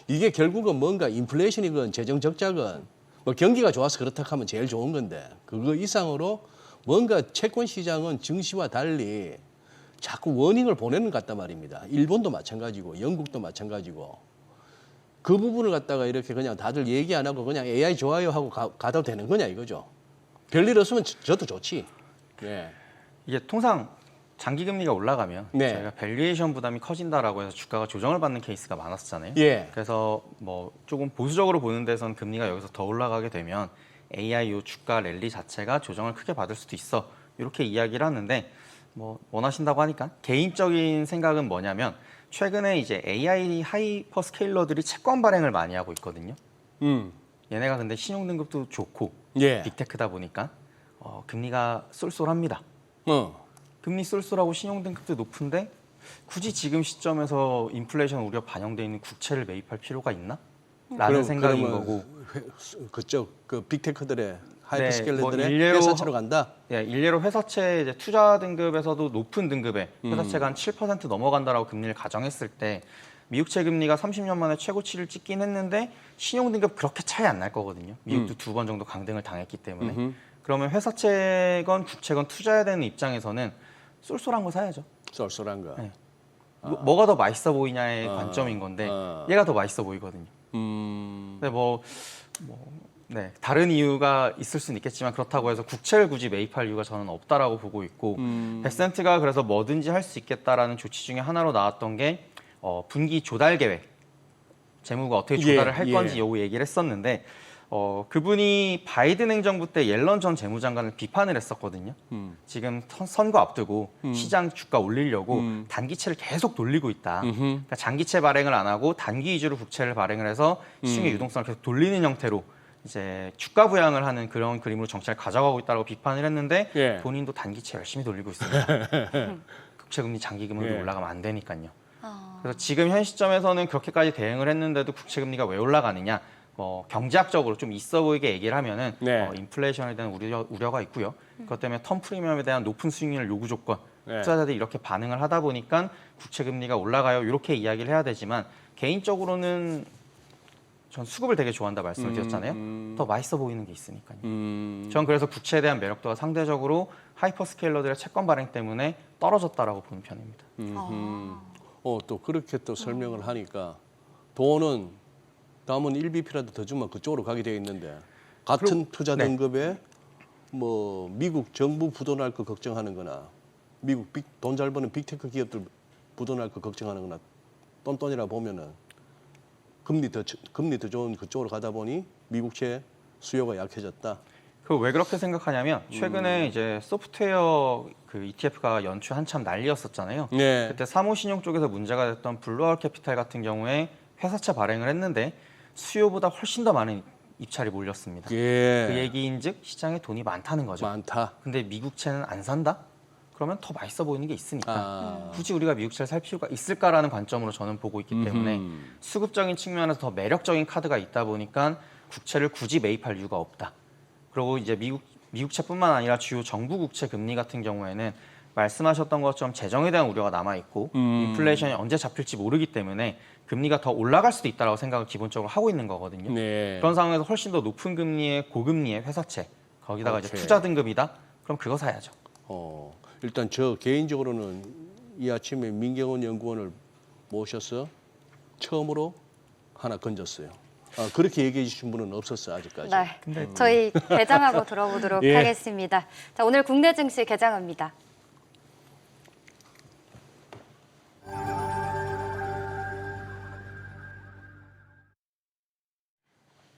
이게 결국은 뭔가 인플레이션이건 재정 적자건 뭐 경기가 좋아서 그렇다 하면 제일 좋은 건데 그거 이상으로 뭔가 채권 시장은 증시와 달리 자꾸 워닝을 보내는 것 같단 말입니다. 일본도 마찬가지고 영국도 마찬가지고 그 부분을 갖다가 이렇게 그냥 다들 얘기 안 하고 그냥 AI 좋아요 하고 가도 되는 거냐 이거죠. 별일 없으면 저도 좋지. 네. 이게 통상 장기 금리가 올라가면 네. 저희가 밸류에이션 부담이 커진다라고 해서 주가가 조정을 받는 케이스가 많았었잖아요. 예. 그래서 뭐 조금 보수적으로 보는 데선 금리가 여기서 더 올라가게 되면 AI 요 주가 랠리 자체가 조정을 크게 받을 수도 있어. 이렇게 이야기를 하는데 뭐 원하신다고 하니까 개인적인 생각은 뭐냐면 최근에 이제 AI 하이퍼 스케일러들이 채권 발행을 많이 하고 있거든요. 얘네가 근데 신용 등급도 좋고 예. 빅테크다 보니까 금리가 쏠쏠합니다. 금리 쏠쏠하고 신용 등급도 높은데 굳이 지금 시점에서 인플레이션 우려 반영돼 있는 국채를 매입할 필요가 있나? 라는 생각인 거고. 그쪽 그 빅테크들의 네, 하이퍼스케일러들의 뭐 일례로 회사채로 간다. 예, 일례로 회사채 이제 투자 등급에서도 높은 등급의 회사채가 한 7% 넘어간다라고 금리를 가정했을 때 미국채 금리가 30년 만에 최고치를 찍긴 했는데 신용 등급 그렇게 차이 안 날 거거든요. 미국도 2번 정도 강등을 당했기 때문에. 그러면 회사채건 국채건 투자해야 되는 입장에서는 쏠쏠한 거 사야죠. 쏠쏠한 거. 네. 뭐가 더 맛있어 보이냐의 관점인 건데 얘가 더 맛있어 보이거든요. 근데 네, 다른 이유가 있을 수는 있겠지만 그렇다고 해서 국채를 굳이 매입할 이유가 저는 없다라고 보고 있고 베센트가 그래서 뭐든지 할 수 있겠다라는 조치 중에 하나로 나왔던 게 분기 조달 계획, 재무가 어떻게 조달을 할 건지 요 얘기를 했었는데 그분이 바이든 행정부 때 옐런 전 재무장관을 비판을 했었거든요. 지금 선거 앞두고 시장 주가 올리려고 단기채를 계속 돌리고 있다. 그러니까 장기채 발행을 안 하고 단기 위주로 국채를 발행을 해서 시중의 유동성을 계속 돌리는 형태로 이제 주가 부양을 하는 그런 그림으로 정책을 가져가고 있다고 비판을 했는데 본인도 단기채 열심히 돌리고 있습니다. 국채금리 장기금리 올라가면 안 되니까요. 그래서 지금 현 시점에서는 그렇게까지 대응을 했는데도 국채금리가 왜 올라가느냐? 경제학적으로 좀 있어 보이게 얘기를 하면은 인플레이션에 대한 우려가 있고요. 그것 때문에 텀 프리미엄에 대한 높은 수익률 요구 조건, 투자자들이 이렇게 반응을 하다 보니까 국채금리가 올라가요. 이렇게 이야기를 해야 되지만 개인적으로는 전 수급을 되게 좋아한다 말씀을 드렸잖아요. 더 맛있어 보이는 게 있으니까요. 전 그래서 국채에 대한 매력도가 상대적으로 하이퍼스케일러들의 채권 발행 때문에 떨어졌다라고 보는 편입니다. 또 그렇게 또 설명을 하니까 돈은 다음은 1BP라도 더 주면 그쪽으로 가게 되어 있는데 같은 투자 등급에 뭐 미국 정부 부도날 거 걱정하는 거나 미국 돈 잘 버는 빅테크 기업들 부도날 거 걱정하는 거나 똔똔이라 보면은 금리 더 좋은 그쪽으로 가다 보니 미국채 수요가 약해졌다. 그 왜 그렇게 생각하냐면 최근에 이제 소프트웨어 그 ETF가 연초 한참 난리였었잖아요. 그때 사모신용 쪽에서 문제가 됐던 블루아울 캐피탈 같은 경우에 회사채 발행을 했는데 수요보다 훨씬 더 많은 입찰이 몰렸습니다. 그 얘기인즉 시장에 돈이 많다는 거죠. 많다. 근데 미국채는 안 산다? 그러면 더 맛있어 보이는 게 있으니까 굳이 우리가 미국채를 살 필요가 있을까라는 관점으로 저는 보고 있기 때문에 수급적인 측면에서 더 매력적인 카드가 있다 보니까 국채를 굳이 매입할 이유가 없다. 그리고 이제 미국채뿐만 아니라 주요 정부 국채 금리 같은 경우에는 말씀하셨던 것처럼 재정에 대한 우려가 남아있고 인플레이션이 언제 잡힐지 모르기 때문에 금리가 더 올라갈 수도 있다고 생각을 기본적으로 하고 있는 거거든요. 네. 그런 상황에서 훨씬 더 높은 금리의 고금리의 회사채, 거기다가 이제 오케이. 투자 등급이다? 그럼 그거 사야죠. 일단 저 개인적으로는 이 아침에 민경훈 연구원을 모셔서 처음으로 하나 건졌어요. 그렇게 얘기해 주신 분은 없었어요, 아직까지. 네, 저희 개장하고 들어보도록 예. 하겠습니다. 자, 오늘 국내 증시 개장합니다.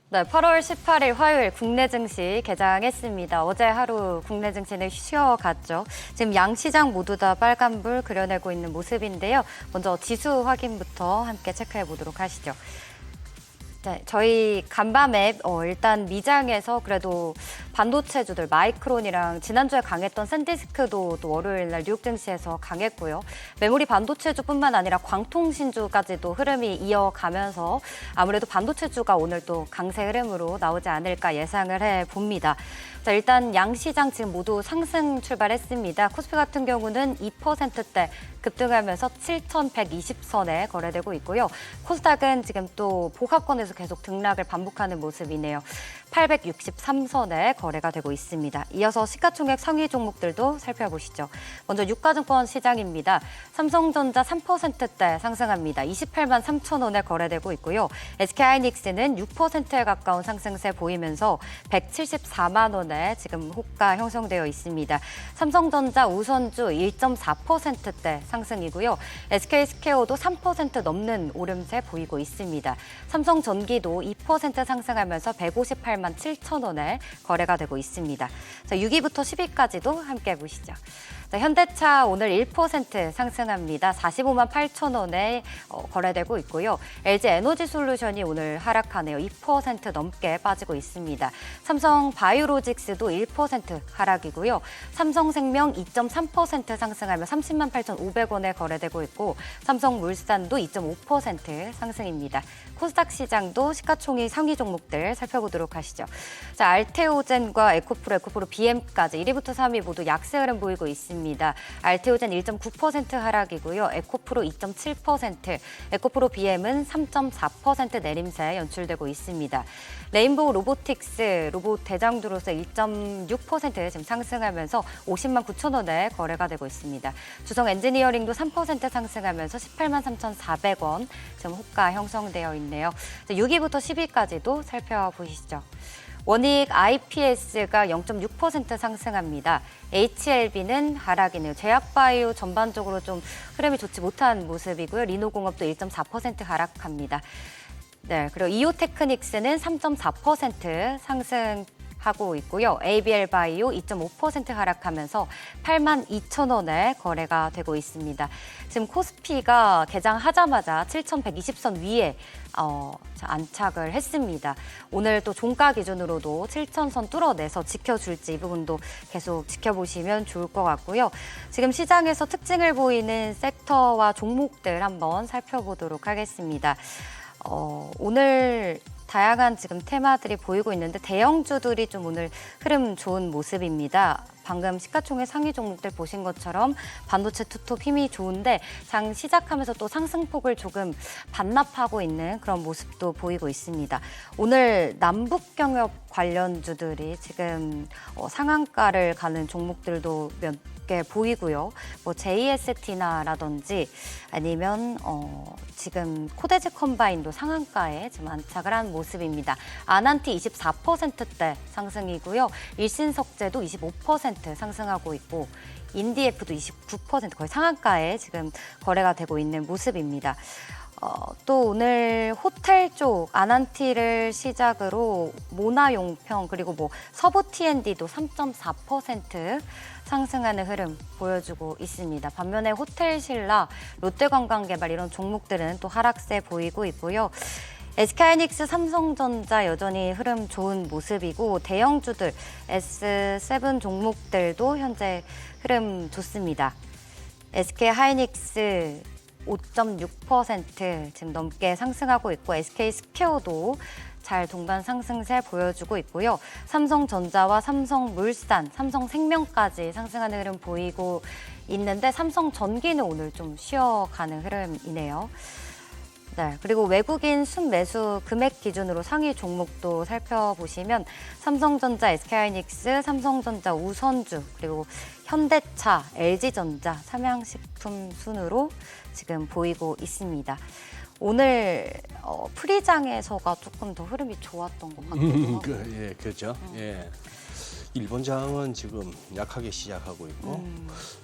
네, 8월 18일 화요일 국내 증시 개장했습니다. 어제 하루 국내 증시는 쉬어갔죠. 지금 양 시장 모두 다 빨간불 그려내고 있는 모습인데요. 먼저 지수 확인부터 함께 체크해 보도록 하시죠. 네, 저희 간밤에 일단 미장에서 그래도 반도체주들 마이크론이랑 지난주에 강했던 샌디스크도 또 월요일 날 뉴욕 증시에서 강했고요. 메모리 반도체주뿐만 아니라 광통신주까지도 흐름이 이어가면서 아무래도 반도체주가 오늘 또 강세 흐름으로 나오지 않을까 예상을 해봅니다. 자, 일단 양시장 지금 모두 상승 출발했습니다. 코스피 같은 경우는 2%대 급등하면서 7,120선에 거래되고 있고요. 코스닥은 지금 또 복합권에서 계속 등락을 반복하는 모습이네요. 863선에 거래가 되고 있습니다. 이어서 시가총액 상위 종목들도 살펴보시죠. 먼저 유가증권 시장입니다. 삼성전자 3%대 상승합니다. 28만 3천 원에 거래되고 있고요. SK하이닉스는 6%에 가까운 상승세 보이면서 174만 원에 지금 호가 형성되어 있습니다. 삼성전자 우선주 1.4%대 상승이고요. SK스퀘어도 3% 넘는 오름세 보이고 있습니다. 삼성전기도 2% 상승하면서 158만 7천 원에 거래가 되고 있습니다. 자, 6위부터 10위까지도 함께 보시죠. 자, 현대차 오늘 1% 상승합니다. 45만 8천 원에 거래되고 있고요. LG에너지솔루션이 오늘 하락하네요. 2% 넘게 빠지고 있습니다. 삼성바이오로직스도 1% 하락이고요. 삼성생명 2.3% 상승하며 30만 8,500원에 거래되고 있고 삼성물산도 2.5% 상승입니다. 코스닥 시장도 시가총액 상위 종목들 살펴보도록 하시죠. 자, 알테오젠과 에코프로 BM까지 1위부터 3위 모두 약세 흐름 보이고 있습니다. 알테오젠 1.9% 하락이고요. 에코프로 2.7%, 에코프로 BM은 3.4% 내림세 연출되고 있습니다. 레인보우 로보틱스 로봇 대장주로서 1.6% 지금 상승하면서 50만 9천 원에 거래가 되고 있습니다. 주성 엔지니어링도 3% 상승하면서 18만 3,400원 지금 호가 형성되어 있네요. 6위부터 10위까지도 살펴보시죠. 원익 IPS가 0.6% 상승합니다. HLB는 하락이네요. 제약바이오 전반적으로 좀 흐름이 좋지 못한 모습이고요. 리노공업도 1.4% 하락합니다. 네, 그리고 이오테크닉스는 3.4% 상승하고 있고요. ABL 바이오 2.5% 하락하면서 8만 2천 원에 거래가 되고 있습니다. 지금 코스피가 개장하자마자 7,120선 위에 안착을 했습니다. 오늘 또 종가 기준으로도 7,000선 뚫어내서 지켜줄지 이 부분도 계속 지켜보시면 좋을 것 같고요. 지금 시장에서 특징을 보이는 섹터와 종목들 한번 살펴보도록 하겠습니다. 오늘 다양한 지금 테마들이 보이고 있는데 대형주들이 좀 오늘 흐름 좋은 모습입니다. 방금 시가총액 상위 종목들 보신 것처럼 반도체 투톱 힘이 좋은데 장 시작하면서 또 상승폭을 조금 반납하고 있는 그런 모습도 보이고 있습니다. 오늘 남북경협 관련주들이 지금 상한가를 가는 종목들도 몇 개 보이고요. 뭐 JST나라든지 아니면 지금 코데즈 컴바인도 상한가에 지금 안착을 한 모습입니다. 아난티 24%대 상승이고요. 일신석재도 25% 상승하고 있고 인디에프도 29% 거의 상한가에 지금 거래가 되고 있는 모습입니다. 또 오늘 호텔 쪽 아난티를 시작으로 모나용평 그리고 뭐 서부 T&D도 3.4% 상승하는 흐름 보여주고 있습니다. 반면에 호텔신라, 롯데관광개발 이런 종목들은 또 하락세 보이고 있고요. SK하이닉스, 삼성전자 여전히 흐름 좋은 모습이고 대형주들 S7 종목들도 현재 흐름 좋습니다. SK하이닉스 5.6% 지금 넘게 상승하고 있고 SK스퀘어도 잘 동반 상승세 보여주고 있고요. 삼성전자와 삼성물산, 삼성생명까지 상승하는 흐름 보이고 있는데 삼성전기는 오늘 좀 쉬어가는 흐름이네요. 네, 그리고 외국인 순매수 금액 기준으로 상위 종목도 살펴보시면 삼성전자, SK하이닉스, 삼성전자 우선주, 그리고 현대차, LG전자, 삼양식품 순으로 지금 보이고 있습니다. 오늘 프리장에서가 조금 더 흐름이 좋았던 것 같기도 하고. 예, 그렇죠. 예. 일본 장은 지금 약하게 시작하고 있고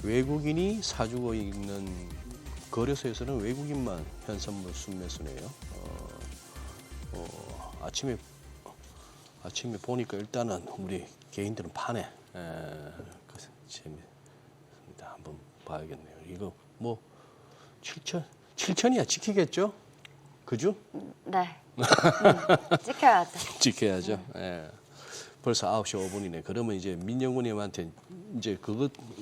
외국인이 사주고 있는 거래소에서는 외국인만 현선물 순매수네요. 아침에 보니까 일단은 우리 개인들은 파네. 재밌습니다. 한번 봐야겠네요. 이거 뭐 7천이야 지키겠죠? 그죠? 네, 지켜야죠. 지켜야죠. 예. 벌써 9시 5분이네. 그러면 이제 민영구님한테 이제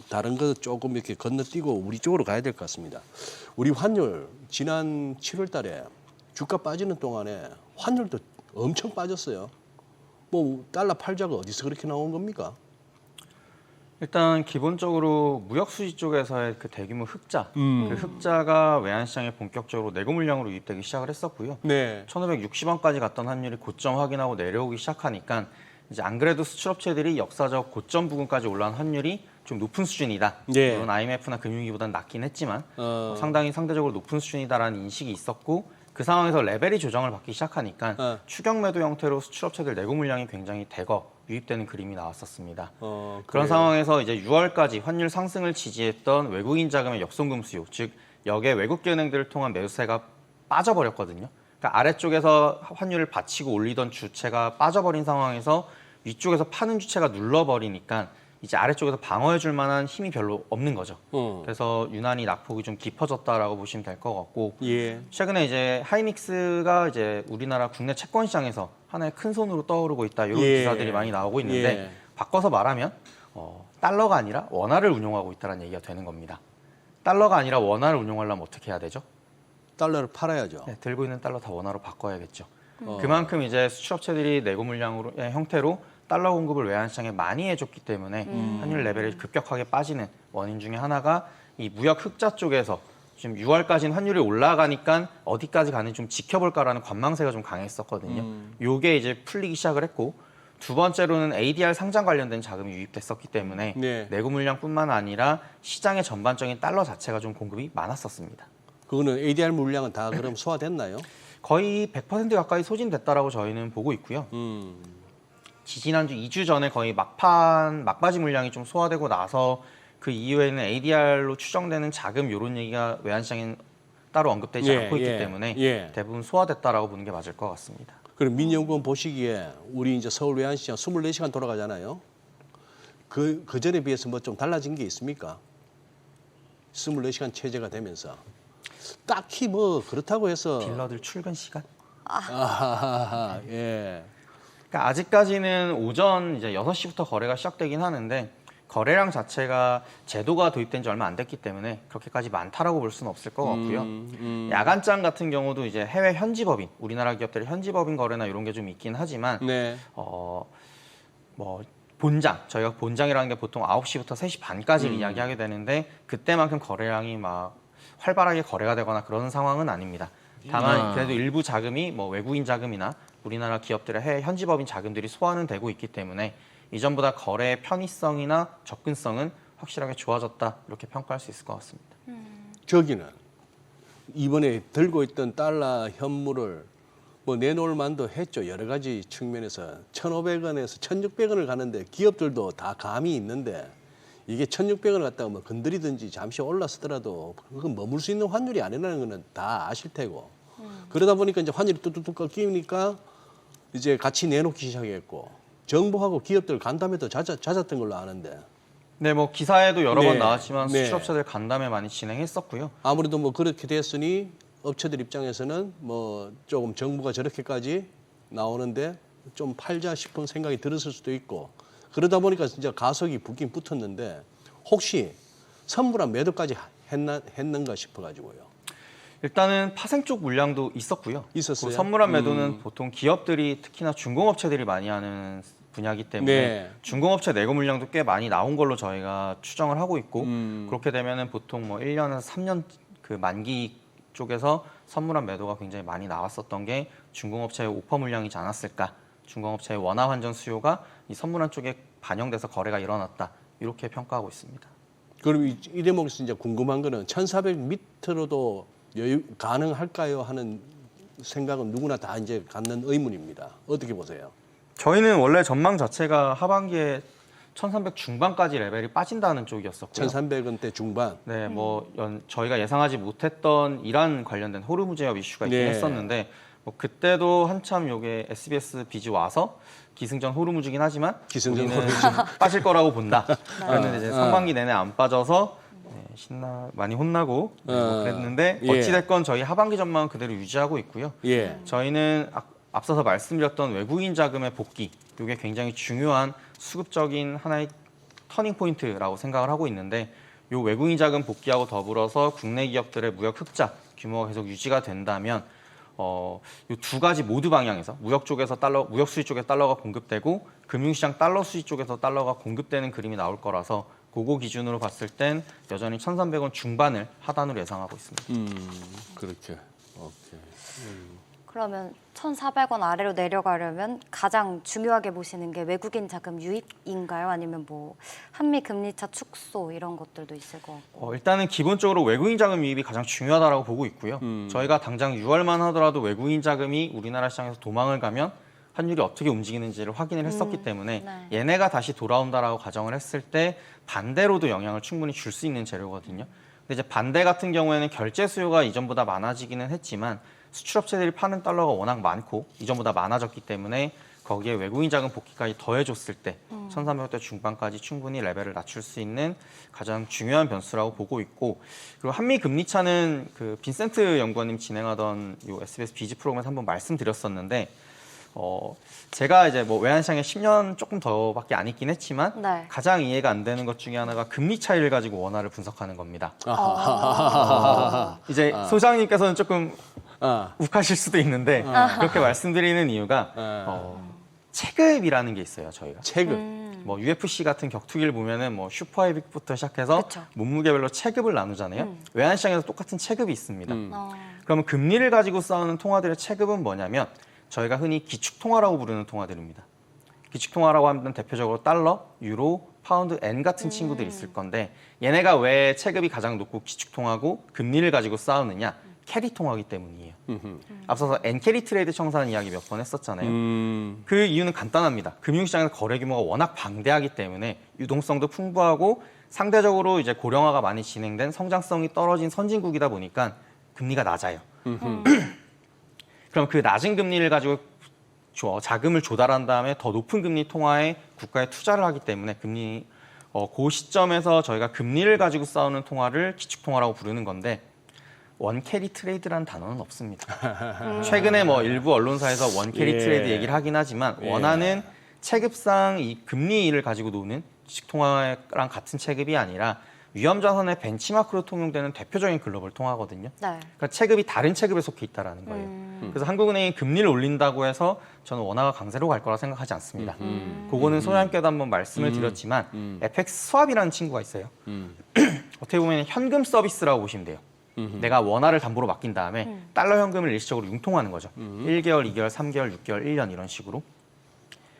다른 거 조금 이렇게 건너뛰고 우리 쪽으로 가야 될 것 같습니다. 우리 환율 지난 7월 달에 주가 빠지는 동안에 환율도 엄청 빠졌어요. 뭐 달러 팔자가 어디서 그렇게 나온 겁니까? 일단 기본적으로 무역 수지 쪽에서의 그 대규모 흑자, 그 흑자가 외환시장에 본격적으로 내고 물량으로 유입되기 시작을 했었고요. 네. 1,560원까지 갔던 환율이 고점 확인하고 내려오기 시작하니까 이제 안 그래도 수출업체들이 역사적 고점 부근까지 올라온 환율이 좀 높은 수준이다. 네. 물론 IMF나 금융위기보다는 낮긴 했지만 상당히 상대적으로 높은 수준이다라는 인식이 있었고 그 상황에서 레벨이 조정을 받기 시작하니까 추격 매도 형태로 수출업체들 내고 물량이 굉장히 대거 유입되는 그림이 나왔었습니다. 그런 상황에서 이제 6월까지 환율 상승을 지지했던 외국인 자금의 역송금 수요, 즉 역의 외국계 은행들을 통한 매수세가 빠져버렸거든요. 그러니까 아래쪽에서 환율을 받치고 올리던 주체가 빠져버린 상황에서 위쪽에서 파는 주체가 눌러버리니까 이제 아래쪽에서 방어해줄 만한 힘이 별로 없는 거죠. 그래서 유난히 낙폭이 좀 깊어졌다라고 보시면 될 것 같고 예. 최근에 이제 하이닉스가 이제 우리나라 국내 채권 시장에서 하나의 큰 손으로 떠오르고 있다 이런 예. 기사들이 많이 나오고 있는데 예. 바꿔서 말하면 달러가 아니라 원화를 운용하고 있다는 얘기가 되는 겁니다. 달러가 아니라 원화를 운용하려면 어떻게 해야 되죠? 달러를 팔아야죠. 네, 들고 있는 달러 다 원화로 바꿔야겠죠. 그만큼 이제 수출업체들이 내고 물량으로 형태로 달러 공급을 외환시장에 많이 해줬기 때문에 환율 레벨이 급격하게 빠지는 원인 중에 하나가 이 무역 흑자 쪽에서 지금 6월까지는 환율이 올라가니까 어디까지 가는지 좀 지켜볼까라는 관망세가 좀 강했었거든요. 요게 이제 풀리기 시작을 했고 두 번째로는 ADR 상장 관련된 자금이 유입됐었기 때문에 네. 내고 물량뿐만 아니라 시장의 전반적인 달러 자체가 좀 공급이 많았었습니다. 그거는 ADR 물량은 다 그럼 소화됐나요? 거의 100% 가까이 소진됐다라고 저희는 보고 있고요. 지난주 2주 전에 거의 막바지 물량이 좀 소화되고 나서 그 이후에는 ADR로 추정되는 자금 이런 얘기가 외환시장에 따로 언급되지 않고 있기 때문에 대부분 소화됐다라고 보는 게 맞을 것 같습니다. 그럼 민영구원 보시기에 우리 이제 서울 외환시장 24시간 돌아가잖아요. 그 전에 비해서 뭐 좀 달라진 게 있습니까? 24시간 체제가 되면서 딱히 뭐 그렇다고 해서 딜러들 출근 시간? 아하하하, 예. 그러니까 아직까지는 오전 이제 6시부터 거래가 시작되긴 하는데 거래량 자체가 제도가 도입된 지 얼마 안 됐기 때문에 그렇게까지 많다라고 볼 수는 없을 것 같고요. 야간장 같은 경우도 이제 해외 현지법인, 우리나라 기업들의 현지법인 거래나 이런 게 좀 있긴 하지만 네. 뭐 본장, 저희가 본장이라는 게 보통 9시부터 3시 반까지를 이야기하게 되는데 그때만큼 거래량이 막 활발하게 거래가 되거나 그런 상황은 아닙니다. 다만 그래도 일부 자금이 뭐 외국인 자금이나 우리나라 기업들의 해외 현지법인 자금들이 소화는 되고 있기 때문에 이전보다 거래의 편의성이나 접근성은 확실하게 좋아졌다 이렇게 평가할 수 있을 것 같습니다. 저기는 이번에 들고 있던 달러 현물을 뭐 내놓을 만도 했죠. 여러 가지 측면에서 1,500원에서 1,600원을 가는데 기업들도 다 감이 있는데 이게 1,600원을 갖다가 뭐 건드리든지 잠시 올랐더라도 그건 머물 수 있는 환율이 아니라는 거는 다 아실 테고 그러다 보니까 이제 환율이 뚝뚝뚝 꺾이니까 이제 같이 내놓기 시작했고 정부하고 기업들 간담회도 잦았던 걸로 아는데. 네, 뭐 기사에도 여러 네. 번 나왔지만 네. 수출업체들 간담회 많이 진행했었고요. 아무래도 뭐 그렇게 됐으니 업체들 입장에서는 뭐 조금 정부가 저렇게까지 나오는데 좀 팔자 싶은 생각이 들었을 수도 있고 그러다 보니까 진짜 가속이 붙긴 붙었는데 혹시 선물한 매도까지 했는가 싶어가지고요. 일단은 파생 쪽 물량도 있었고요. 있었어요? 그 선물한 매도는 보통 기업들이 특히나 중공업체들이 많이 하는 분야이기 때문에 네. 중공업체 내고 물량도 꽤 많이 나온 걸로 저희가 추정을 하고 있고 그렇게 되면은 보통 뭐 1년에서 3년 그 만기 쪽에서 선물한 매도가 굉장히 많이 나왔었던 게 중공업체의 오퍼 물량이지 않았을까. 중공업체의 원화 환전 수요가 이 선물한 쪽에 반영돼서 거래가 일어났다. 이렇게 평가하고 있습니다. 그럼 이 대목에서 이제 궁금한 거는 1,400 밑으로도 여유 가능할까요 하는 생각은 누구나 다 이제 갖는 의문입니다. 어떻게 보세요? 저희는 원래 전망 자체가 하반기에 1,300 중반까지 레벨이 빠진다는 쪽이었었고요. 1,300원대 중반. 네, 저희가 예상하지 못했던 이란 관련된 호르무즈협 이슈가 있긴 네. 했었는데 뭐 그때도 한참 요게 SBS 비즈 와서 기승전 호르무즈긴 하지만 기승전 우리는 호르무즈. 빠질 거라고 본다. 그랬는데 이제 상반기 내내 안 빠져서 많이 혼나고 뭐 그랬는데 예. 어찌됐건 저희 하반기 전망은 그대로 유지하고 있고요. 예. 저희는 앞서서 말씀드렸던 외국인 자금의 복귀, 이게 굉장히 중요한 수급적인 하나의 터닝 포인트라고 생각을 하고 있는데 이 외국인 자금 복귀하고 더불어서 국내 기업들의 무역 흑자 규모가 계속 유지가 된다면 이 두 가지 모두 방향에서 무역 쪽에서 무역 수지 쪽에 달러가 공급되고 금융시장 달러 수지 쪽에서 달러가 공급되는 그림이 나올 거라서 그거 기준으로 봤을 땐 여전히 1,300원 중반을 하단으로 예상하고 있습니다. 그렇게. 오케이. 그러면 1,400원 아래로 내려가려면 가장 중요하게 보시는 게 외국인 자금 유입인가요? 아니면 뭐 한미 금리차 축소 이런 것들도 있을 것 같고. 일단은 기본적으로 외국인 자금 유입이 가장 중요하다고 보고 있고요. 저희가 당장 6월만 하더라도 외국인 자금이 우리나라 시장에서 도망을 가면 환율이 어떻게 움직이는지를 확인을 했었기 때문에 네. 얘네가 다시 돌아온다라고 가정을 했을 때 반대로도 영향을 충분히 줄 수 있는 재료거든요. 근데 이제 반대 같은 경우에는 결제 수요가 이전보다 많아지기는 했지만 수출업체들이 파는 달러가 워낙 많고 이전보다 많아졌기 때문에 거기에 외국인 자금 복귀까지 더해줬을 때 1,300원대 중반까지 충분히 레벨을 낮출 수 있는 가장 중요한 변수라고 보고 있고 그리고 한미 금리 차는 그 빈센트 연구원님 진행하던 이 SBS 비즈 프로그램에서 한번 말씀드렸었는데 제가 이제 뭐 외환시장에 10년 조금 더밖에 안 있긴 했지만 네. 가장 이해가 안 되는 것 중에 하나가 금리 차이를 가지고 원화를 분석하는 겁니다. 이제 소장님께서는 조금 욱하실 수도 있는데 그렇게 말씀드리는 이유가 체급이라는 게 있어요. 저희가 체급. 뭐 UFC 같은 격투기를 보면은 뭐 슈퍼헤비부터 시작해서 그쵸. 몸무게별로 체급을 나누잖아요. 외환시장에서 똑같은 체급이 있습니다. 어. 그러면 금리를 가지고 싸우는 통화들의 체급은 뭐냐면 저희가 흔히 기축통화라고 부르는 통화들입니다. 기축통화라고 하면 대표적으로 달러, 유로, 파운드, 엔 같은 친구들이 있을 건데 얘네가 왜 체급이 가장 높고 기축통화고 금리를 가지고 싸우느냐? 캐리통화이기 때문이에요. 앞서서 엔캐리 트레이드 청산 이야기 몇 번 했었잖아요. 그 이유는 간단합니다. 금융시장에서 거래 규모가 워낙 방대하기 때문에 유동성도 풍부하고 상대적으로 이제 고령화가 많이 진행된 성장성이 떨어진 선진국이다 보니까 금리가 낮아요. 그럼 그 낮은 금리를 가지고 자금을 조달한 다음에 더 높은 금리 통화에 국가에 투자를 하기 때문에 그 시점에서 저희가 금리를 가지고 싸우는 통화를 기축통화라고 부르는 건데 원캐리 트레이드라는 단어는 없습니다. 최근에 뭐 일부 언론사에서 원캐리 트레이드 얘기를 하긴 하지만 원화는 체급상 이 금리를 가지고 노는 기축통화랑 같은 체급이 아니라 위험자산의 벤치마크로 통용되는 대표적인 글로벌 통화거든요. 네. 그러니까 체급이 다른 체급에 속해 있다라는 거예요. 그래서 한국은행이 금리를 올린다고 해서 저는 원화가 강세로 갈 거라 생각하지 않습니다. 그거는 소장님께도 한번 말씀을 드렸지만 FX 스왑이라는 친구가 있어요. 어떻게 보면 현금 서비스라고 보시면 돼요. 내가 원화를 담보로 맡긴 다음에 달러 현금을 일시적으로 융통하는 거죠. 1개월, 2개월, 3개월, 6개월, 1년 이런 식으로.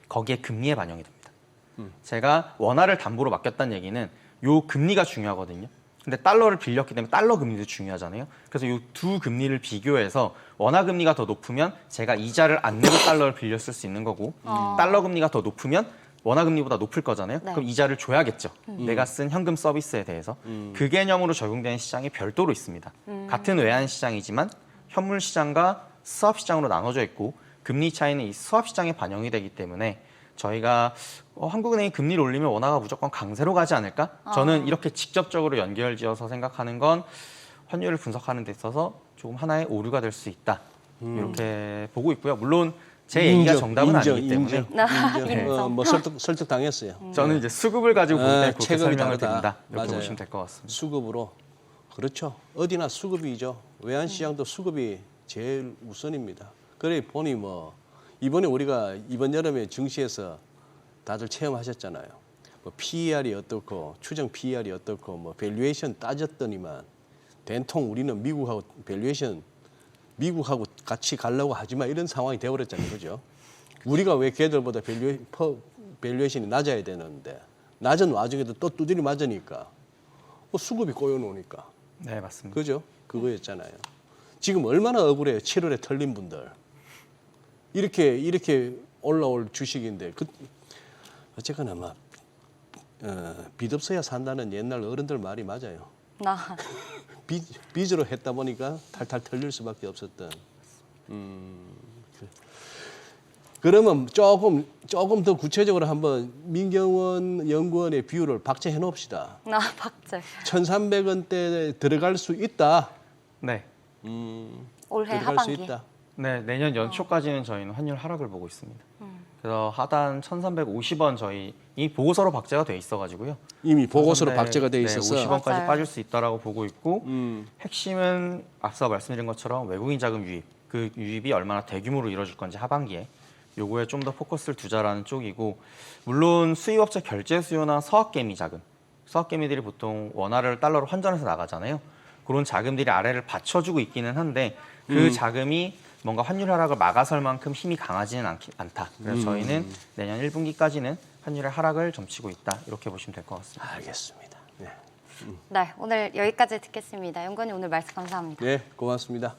거기에 금리에 반영이 됩니다. 제가 원화를 담보로 맡겼다는 얘기는 요 금리가 중요하거든요. 근데 달러를 빌렸기 때문에 달러 금리도 중요하잖아요. 그래서 요 두 금리를 비교해서 원화 금리가 더 높으면 제가 이자를 안 내고 달러를 빌려 쓸 수 있는 거고 달러 금리가 더 높으면 원화 금리보다 높을 거잖아요. 네. 그럼 이자를 줘야겠죠. 내가 쓴 현금 서비스에 대해서. 그 개념으로 적용되는 시장이 별도로 있습니다. 같은 외환 시장이지만 현물 시장과 스왑 시장으로 나눠져 있고 금리 차이는 이 스왑 시장에 반영이 되기 때문에 저희가 한국은행이 금리를 올리면 원화가 무조건 강세로 가지 않을까? 저는 이렇게 직접적으로 연결지어서 생각하는 건 환율을 분석하는 데 있어서 조금 하나의 오류가 될 수 있다. 이렇게 보고 있고요. 물론 제 얘기가 정답은 아니기 때문에 인정. 뭐 설득 당했어요. 저는 이제 수급을 가지고 볼 때 그렇게 체급이 설명을 다르다. 드린다. 이렇게 맞아요. 보시면 될 것 같습니다. 수급으로 그렇죠. 어디나 수급이죠. 외환시장도 수급이 제일 우선입니다. 그래 보니 뭐 이번에 우리가 이번 여름에 증시에서 다들 체험하셨잖아요. 뭐 PER이 어떻고 추정 PER이 어떻고 뭐 밸류에이션 따졌더니만 된통 우리는 미국하고 밸류에이션 미국하고 같이 가려고 하지만 이런 상황이 되어버렸잖아요. 그죠? 우리가 왜 걔들보다 밸류에이션이 낮아야 되는데 낮은 와중에도 또 두드리 맞으니까 수급이 꼬여놓으니까. 네, 맞습니다. 그죠? 그거였잖아요. 지금 얼마나 억울해요. 7월에 털린 분들. 이렇게 올라올 주식인데 어쨌거나 막 빚 없어야 산다는 옛날 어른들 말이 맞아요. 나 빚으로 했다 보니까 탈탈 털릴 수밖에 없었던. 그러면 조금 더 구체적으로 한번 민경원 연구원의 비율을 박제해 놓읍시다. 박제. 1,300원대 들어갈 수 있다. 네. 올해 들어갈 하반기. 수 있다. 네, 내년 연초까지는 저희는 환율 하락을 보고 있습니다. 그래서 하단 1,350원 저희 이 보고서로 박제가 돼 있어가지고요. 이미 보고서로 1,300, 박제가 돼 있어서. 50원까지 맞아요. 빠질 수 있다라고 보고 있고 핵심은 앞서 말씀드린 것처럼 외국인 자금 유입, 그 유입이 얼마나 대규모로 이루어질 건지 하반기에 요거에 좀 더 포커스를 두자라는 쪽이고 물론 수입업체 결제 수요나 서학개미 자금, 서학개미들이 보통 원화를 달러로 환전해서 나가잖아요. 그런 자금들이 아래를 받쳐주고 있기는 한데 그 자금이 뭔가 환율 하락을 막아설 만큼 힘이 강하지는 않다. 그래서 저희는 내년 1분기까지는 환율의 하락을 점치고 있다. 이렇게 보시면 될 것 같습니다. 알겠습니다. 네. 네, 오늘 여기까지 듣겠습니다. 연구원님 오늘 말씀 감사합니다. 네, 고맙습니다.